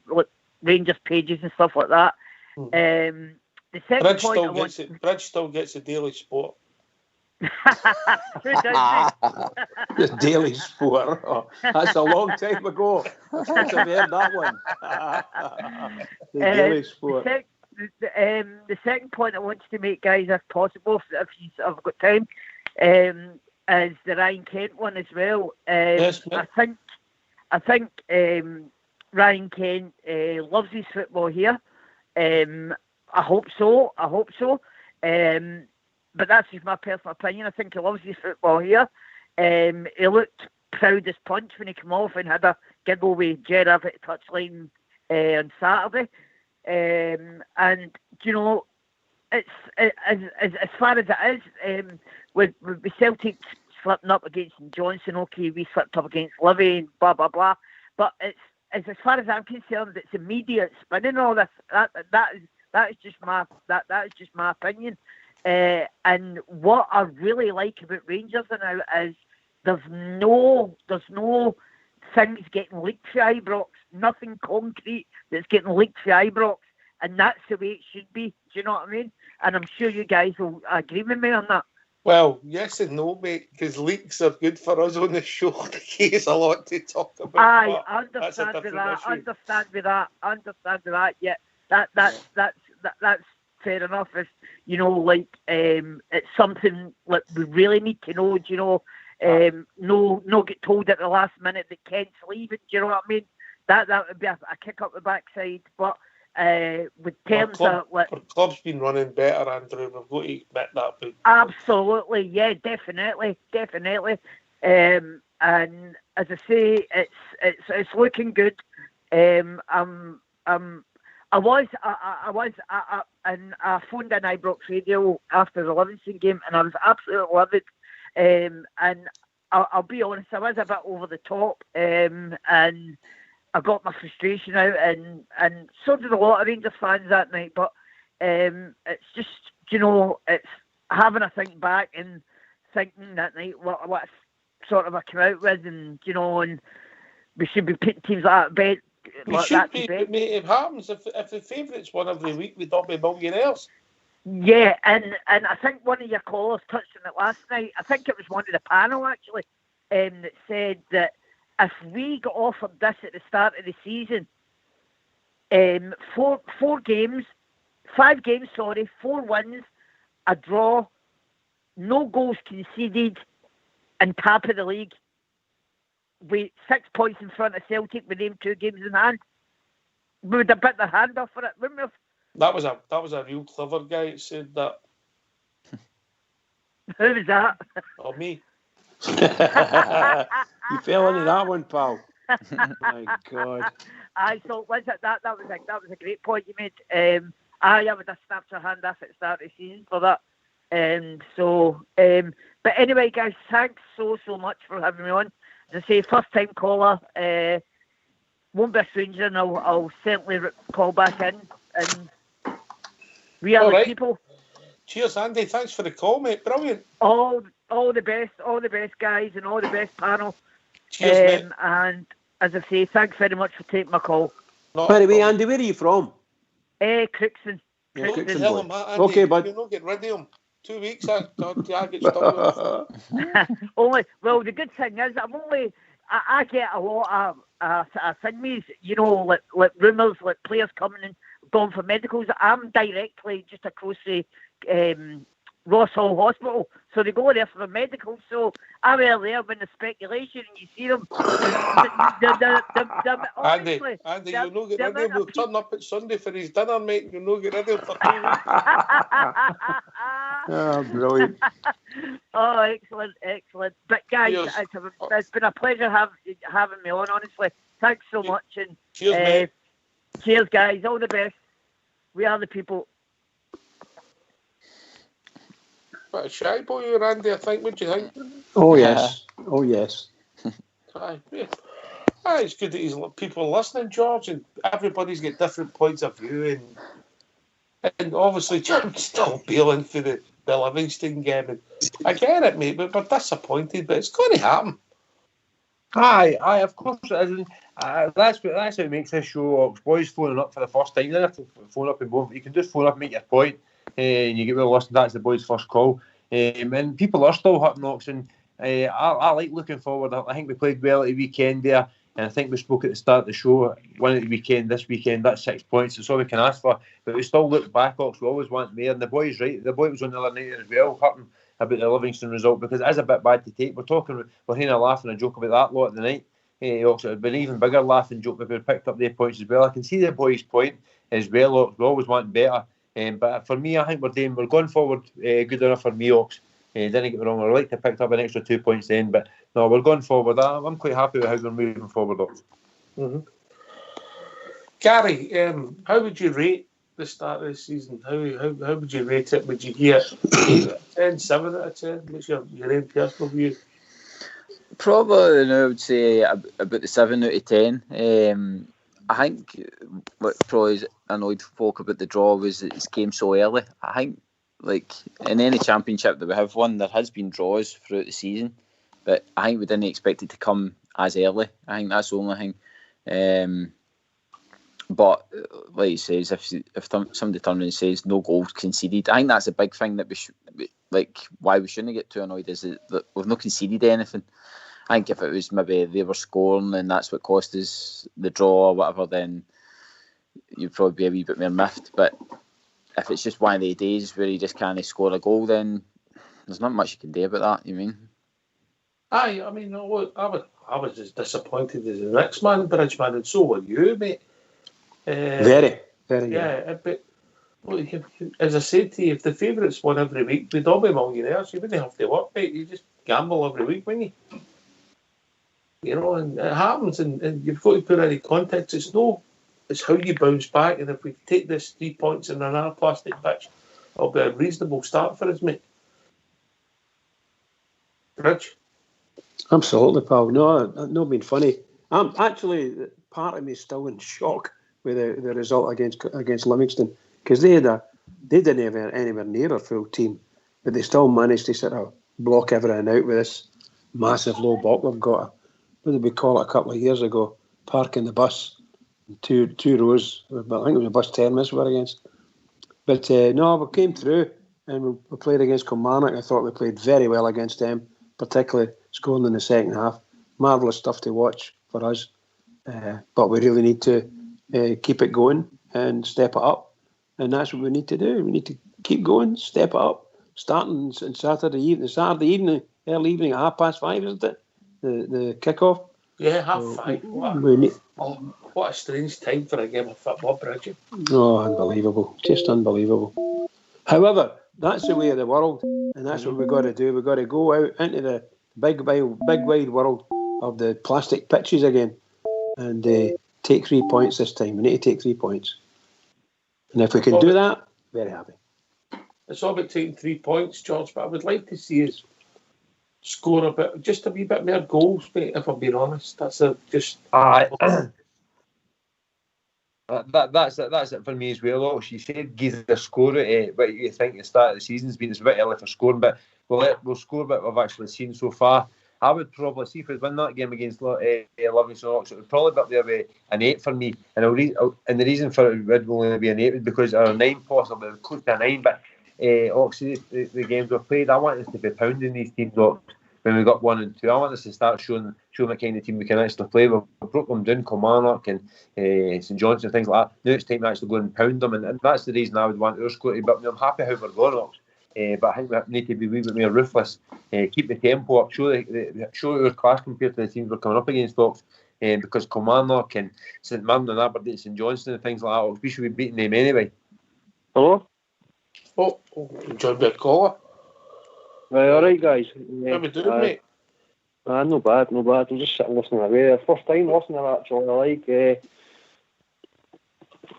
Rangers pages and stuff like that. The second Bridge still gets the Daily Sport. Who does The Daily Sport. Oh, that's a long time ago. Since I've heard that one. The Daily Sport. The second point I wanted to make, guys, if possible, if you've got time, is the Ryan Kent one as well. Yes, I think Ryan Kent loves his football here. I hope so. But that's just my personal opinion. I think he loves his football here. He looked proud as punch when he came off and had a giggle with Gerrard at the touchline on Saturday. And you know, it's as far as it is, with Celtic slipping up against Johnson, okay, we slipped up against Livy and blah blah blah. But it's as far as I'm concerned, it's immediate spinning all this. That is just my opinion. And what I really like about Rangers now is there's no things getting leaked for Ibrox. Nothing concrete that's getting leaked for Ibrox, and that's the way it should be. Do you know what I mean? And I'm sure you guys will agree with me on that. Well, yes and no, mate, because leaks are good for us on the show. There's a lot to talk about. I understand with that. Yeah, that's fair enough. If you know, like it's something like we really need to know. Do you know? No get told at the last minute that Kent's leaving. Do you know what I mean? That would be a kick up the backside. But with terms of like, our club's been running better, Andrew. We've got to admit that. But absolutely, yeah, definitely. And as I say, it's looking good. I phoned in RangersRadio after the Livingston game, and I was absolutely livid. And I'll be honest, I was a bit over the top, and I got my frustration out, and so did a lot of Rangers fans that night. But it's just, it's having a think back and thinking that night what sort of I came out with, and and we should be putting teams like that to bed. We should be, but mate, it happens. If the favourites won every week, we'd all be millionaires. Yeah, and I think one of your callers touched on it last night. I think it was one of the panel, actually, that said that if we got offered this at the start of the season, 5 games, 4 wins, a draw, no goals conceded, and top of the league, with 6 points in front of Celtic with them 2 games in hand, we would have bit their hand off for it, wouldn't we have? That was a real clever guy that said that. Who was that? Oh, me. You fell into that one, pal. My God. I thought that was a great point you made. I would have snapped your hand off at the start of the season for that. But anyway, guys, thanks so much for having me on. As I say, first time caller, won't be a stranger, and I'll certainly call back in. And we are the people. Cheers, Andy. Thanks for the call, mate. Brilliant. All the best, guys, and all the best panel. Cheers, mate. And as I say, thanks very much for taking my call. By the way, Andy, where are you from? Crookston. Yeah, Crookston tell boy. him that, Andy. Okay, bud. You'll not get rid of him. 2 weeks, I get stuck with Well, the good thing is, I get a lot of thingies, like rumours, like players coming and going for medicals. I'm directly just across the Ross Hall Hospital, so they go there for the medicals. So I'm there when the speculation, and you see them. Andy, you'll not get rid of him. We'll turn up at Sunday for his dinner, mate. You'll not get rid of him for 2 weeks. Oh, brilliant. Oh, excellent. But guys, it's been a pleasure having me on, honestly. Thanks so much. And cheers, mate. Cheers, guys. All the best. We are the people. Bit of shy boy, Randy, I think. What do you think? Oh, yes. Oh, yes. Aye, it's good that he's people listening, George, and everybody's got different points of view, and obviously Jim's still bailing for the Livingston game. And I get it, mate, but we're disappointed, but it's going to happen. Aye, of course it is. That's how it makes this show. Boys phoning up for the first time. You don't have to phone up and both. You can just phone up and make your point, and you get well listened. That's the boys' first call. And people are still hitting knocks, and I like looking forward. I think we played well at the weekend there, and I think we spoke at the start of the show. One at the weekend, this weekend, that's 6 points. That's all we can ask for. But we still look back, Ox. We always want more. And the boy's right. The boy was on the other night as well, hurting about the Livingston result, because it is a bit bad to take. We're having a laugh and a joke about that lot of the night. Ox, it would be an even bigger laugh and joke if we had picked up their points as well. I can see the boy's point as well, Ox. We always want better. But for me, I think we're going forward good enough for me, Ox. Didn't get me wrong, I'd like to pick up an extra 2 points then, but no, we're going forward. I'm quite happy with how we're moving forward, Ox. Mm-hmm. Gary, how would you rate the start of the season? How would you rate it? Would you give it 10, 7 out of 10? What's your own personal view? Probably, I would say about the 7 out of 10. I think what probably annoyed folk about the draw was that it came so early. I think, like in any championship that we have won, there has been draws throughout the season, but I think we didn't expect it to come as early. I think that's the only thing. But like he says, if somebody turns and says no goals conceded, I think that's a big thing that why we shouldn't get too annoyed is that we've not conceded anything. I think if it was maybe they were scoring and that's what cost us the draw or whatever, then you'd probably be a wee bit more miffed. But if it's just one of the days where you just can't score a goal, then there's not much you can do about that, you mean? Aye, I mean, I was as disappointed as the next man, Bridgeman, and so were you, mate. Very. Yeah, but well, as I said to you, if the favourites won every week, we'd all be millionaires. You wouldn't have to work, mate. You just gamble every week, wouldn't you? You know, and it happens, and you've got to put it in context. It's how you bounce back, and if we take this 3 points in another plastic pitch, it'll be a reasonable start for us, mate. Bridge? Absolutely, pal. No, not being funny. I'm actually, part of me is still in shock with the result against Livingston, because they didn't have anywhere near a full team, but they still managed to sort of block everything out with this massive low block they've got. What did we call it a couple of years ago? Parking the bus, two rows. I think it was a bus terminus we were against. But no, we came through and we played against Kilmarnock. I thought we played very well against them, particularly scoring in the second half. Marvellous stuff to watch for us. But we really need to keep it going and step it up. And that's what we need to do. We need to keep going, step it up. Starting on Saturday evening, early evening at 5:30, isn't it? The kick-off. Yeah, 5:30. What a strange time for a game of football, Bridget. Oh, unbelievable. Just unbelievable. However, that's the way of the world, and that's what we've got to do. We've got to go out into the big wide world of the plastic pitches again and take 3 points this time. We need to take 3 points. And if we can do that, very happy. It's all about taking 3 points, George, but I would like to see us score just a wee bit more goals, mate, if I'm being honest. That's just... That's it for me as well. She said give the score at what you think the start of the season's been. It's a bit early for scoring, but we'll score what we've actually seen so far. I would probably see if we win that game against Livingston Oxford, it would probably be up there with an 8 for me. And the reason for it would only be an 8 is because our 9 possibly close to a 9. But Oxford, the games we've played, I want us to be pounding these teams up when we got 1 and 2. I want us to start showing the kind of team we can actually play. We've broke them down, Kilmarnock and St Johnstone, things like that. Now it's time to actually go and pound them, and that's the reason I would want our score to be up. I'm happy how we're going, Ox. But I think we need to be a wee bit more ruthless, keep the tempo up, show our class compared to the teams we're coming up against, Ox. Because Kilmarnock and St Mirren and Aberdeen, St Johnstone and things like that, Ox, we should be beating them anyway. Hello? Oh, enjoyed the call. Right, alright guys. How we doing, mate? No bad. I'm just sitting listening away. First time listening actually, I like.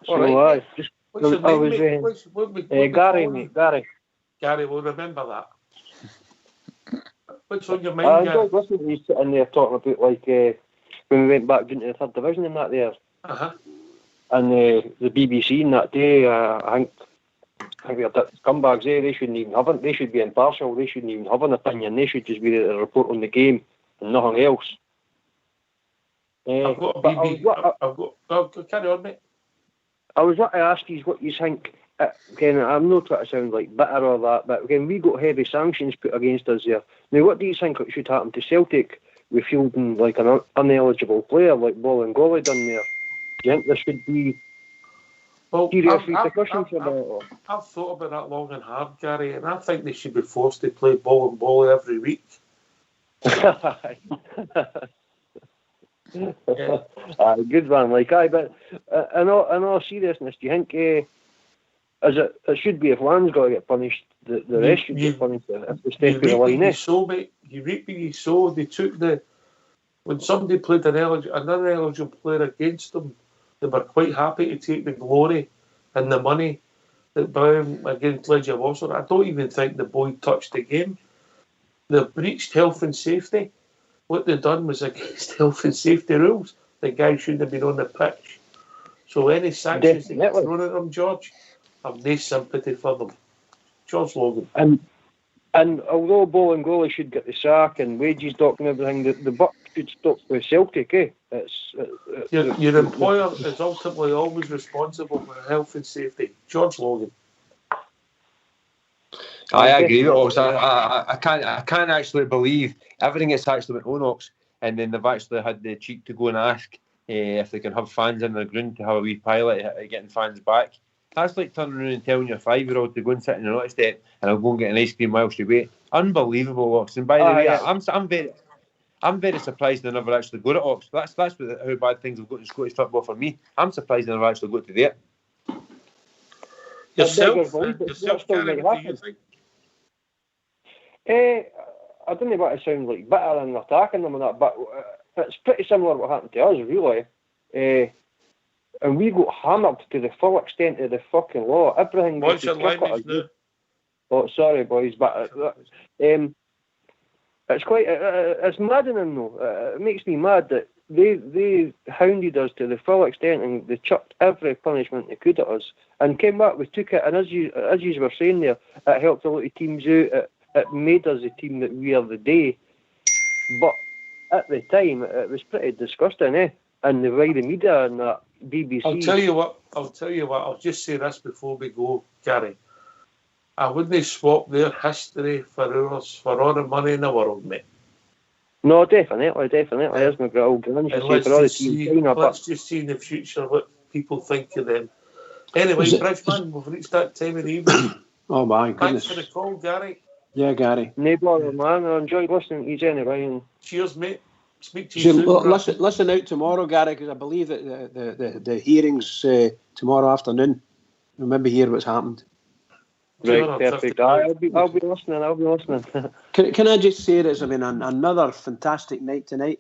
Alright. What's your name, mate? Gary, mate. Gary, we'll remember that. What's on your mind, I Gary? enjoyed listening to you sitting there talking about when we went back into the third division and that there. Uh-huh. And the BBC and that day, I think we had scumbags there. They shouldn't even have it. They should be impartial. They shouldn't even have an opinion. They should just be there to report on the game and nothing else. I've got a BBC. I've got carry on, mate. I was what I ask you what you think. Again, I'm not trying to sound like bitter or that, but again, we got heavy sanctions put against us there. Now, what do you think should happen to Celtic with fielding like an uneligible player like Bolingoli done there? Do you think there should be serious repercussions about it? I've thought about that long and hard, Gary, and I think they should be forced to play Bolingoli every week. Good one, but in all seriousness, do you think it should be if one's got to get punished, the rest should get punished if they step in the line? So, mate, you reap what you sow. They took when somebody played an ineligible player against them, they were quite happy to take the glory and the money that bound against Legia Warsaw. I don't even think the boy touched the game. They breached health and safety. What they've done was against health and safety rules. The guy shouldn't have been on the pitch. So any sanctions they get thrown at them, George, I've no sympathy for them. George Logan. And although Bolingoli should get the sack and wages dock and everything, the buck should stop with Celtic, eh? Your employer is ultimately always responsible for health and safety. George Logan. I agree with Ox. I can't actually believe everything that's actually went on, Ox, and then they've actually had the cheek to go and ask if they can have fans in their ground to have a wee pilot at getting fans back. That's like turning around and telling your 5-year-old to go and sit in the notice step and I'll go and get an ice cream whilst you wait. Unbelievable, Ox. And by the way, I'm very surprised they never actually got it, Ox. That's how bad things have got in Scottish football for me. I'm surprised they never actually got to there. Yourself, Gary, what do you think? I don't know what to sound like bitter and attacking them and that, but it's pretty similar to what happened to us, really. And we got hammered to the full extent of the fucking law. Everything. What's your language now? Oh, sorry, boys, but It's quite, it's maddening though. It makes me mad that they hounded us to the full extent and they chucked every punishment they could at us and came back, we took it, and as you were saying there, it helped a lot of teams out, it made us the team that we are today. But at the time, it was pretty disgusting, and the way the media and that BBC... I'll tell you what, I'll just say this before we go, Gary. I wouldn't swap their history for ours for all the money in the world, mate. No, definitely. There's my old grand for all the teams. Let's just see in the future what people think of them. Anyway, Bridgeman, we've reached that time of the evening. Oh my goodness. Thanks for the call, Gary. Yeah, Gary. No bother, man. I enjoyed listening to you anyway. And... Cheers, mate. Speak to you soon. Listen out tomorrow, Gary, because I believe that the hearings tomorrow afternoon. We'll maybe hear what's happened. Right, perfect. I'll be listening. Can I just say it's been another fantastic night tonight,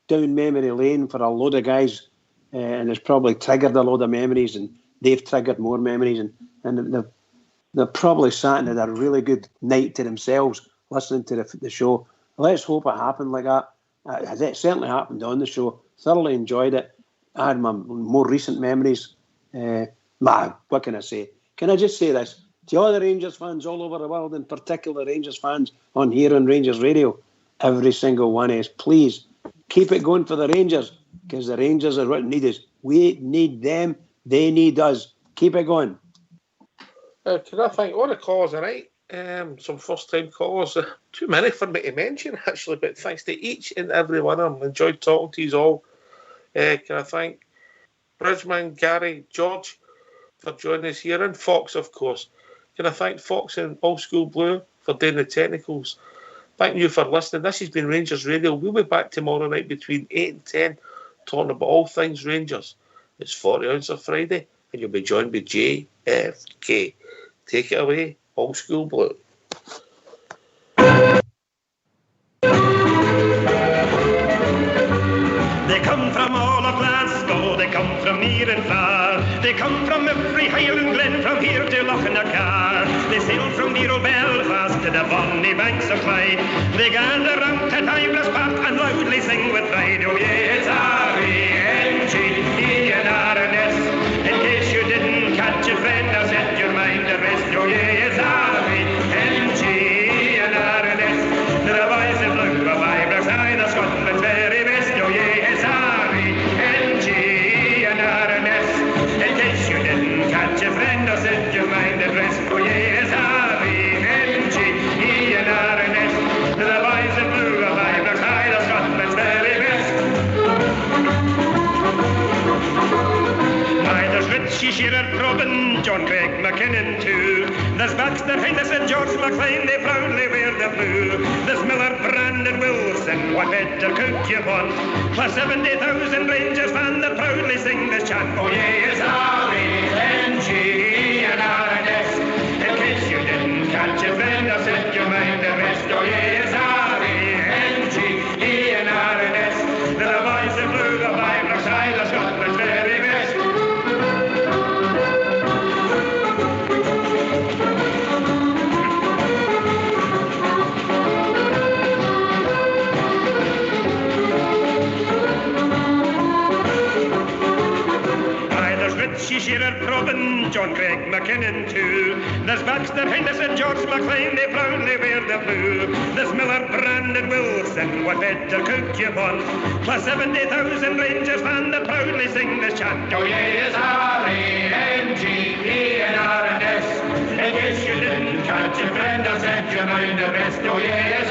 down memory lane for a load of guys, and it's probably triggered a load of memories, and they've triggered more memories, and they're probably sat and had a really good night to themselves listening to the show. Let's hope it happened like that. It certainly happened on the show. Thoroughly enjoyed it. I had my more recent memories. What can I say? Can I just say this? To all the Rangers fans all over the world, in particular Rangers fans on here on Rangers Radio, every single one is, please keep it going for the Rangers, because the Rangers are what need us. We need them. They need us. Keep it going. Can I thank all the callers tonight? Some first-time callers. Too many for me to mention, actually, but thanks to each and every one of them. Enjoyed talking to you all. Can I thank Bridgeman, Gary, George for joining us here, and Fox, of course. Can I thank Fox and Old School Blue for doing the technicals? Thank you for listening. This has been Rangers Radio. We'll be back tomorrow night between 8 and 10 talking about all things Rangers. It's 40 ounce of Friday, and you'll be joined by JFK. Take it away, Old School Blue. They come from all of Glasgow, they come from near and far. They come from every Highland glen, from here to Lochnacar. They sail from dear old Belfast to the bonny banks of Clyde. They gather round to Timeless Park and loudly sing with pride. Oh yeah, it's R-E-N-G-E-N-R-N-S. In case you didn't catch it, friend, I'll set your mind at rest. Oh yeah, it's R-E-N-G-E-N-R-N-S. The boys in blue of Ibrox High, the Scotland's very best. Oh yeah, it's R-E-N-G-E-N-R-N-S. In case you didn't catch a friend, I'll set your mind at rest. Oh yeah, it's R-E-N-G-E-N-R-N-S. The boys in blue of Ibrox High, the Scotland's very best. Aye, there's Richie Shearer, Robin, John Craig McKinnon too. There's Baxter, Highness and George McLean, they proudly wear the blue. There's Miller, Brandon, Wilson, what better could you want? Plus 70,000 Rangers fans that proudly sing this chant. Oh yeah, it's R-E-N-G-E-N-R-N-S. In case you didn't catch it, friend, I'll set your mind at rest. Oh yeah, it's R-E-N-G-E-N-R-N-S. The boys in blue, the Ibrox High, the Scotland's very best. Richie Shearer, Robin, John Craig McKinnon too. There's Baxter, Highness and George McLean, they proudly wear the blue. There's Miller, Brandon, Wilson, what better could you want? Plus 70,000 Rangers fans that proudly sing this chant. Oh yeah, it's R-E-N-G-E-N-R-N-S. In case you didn't catch it, friend, I'll set your mind at rest. Oh yeah, it's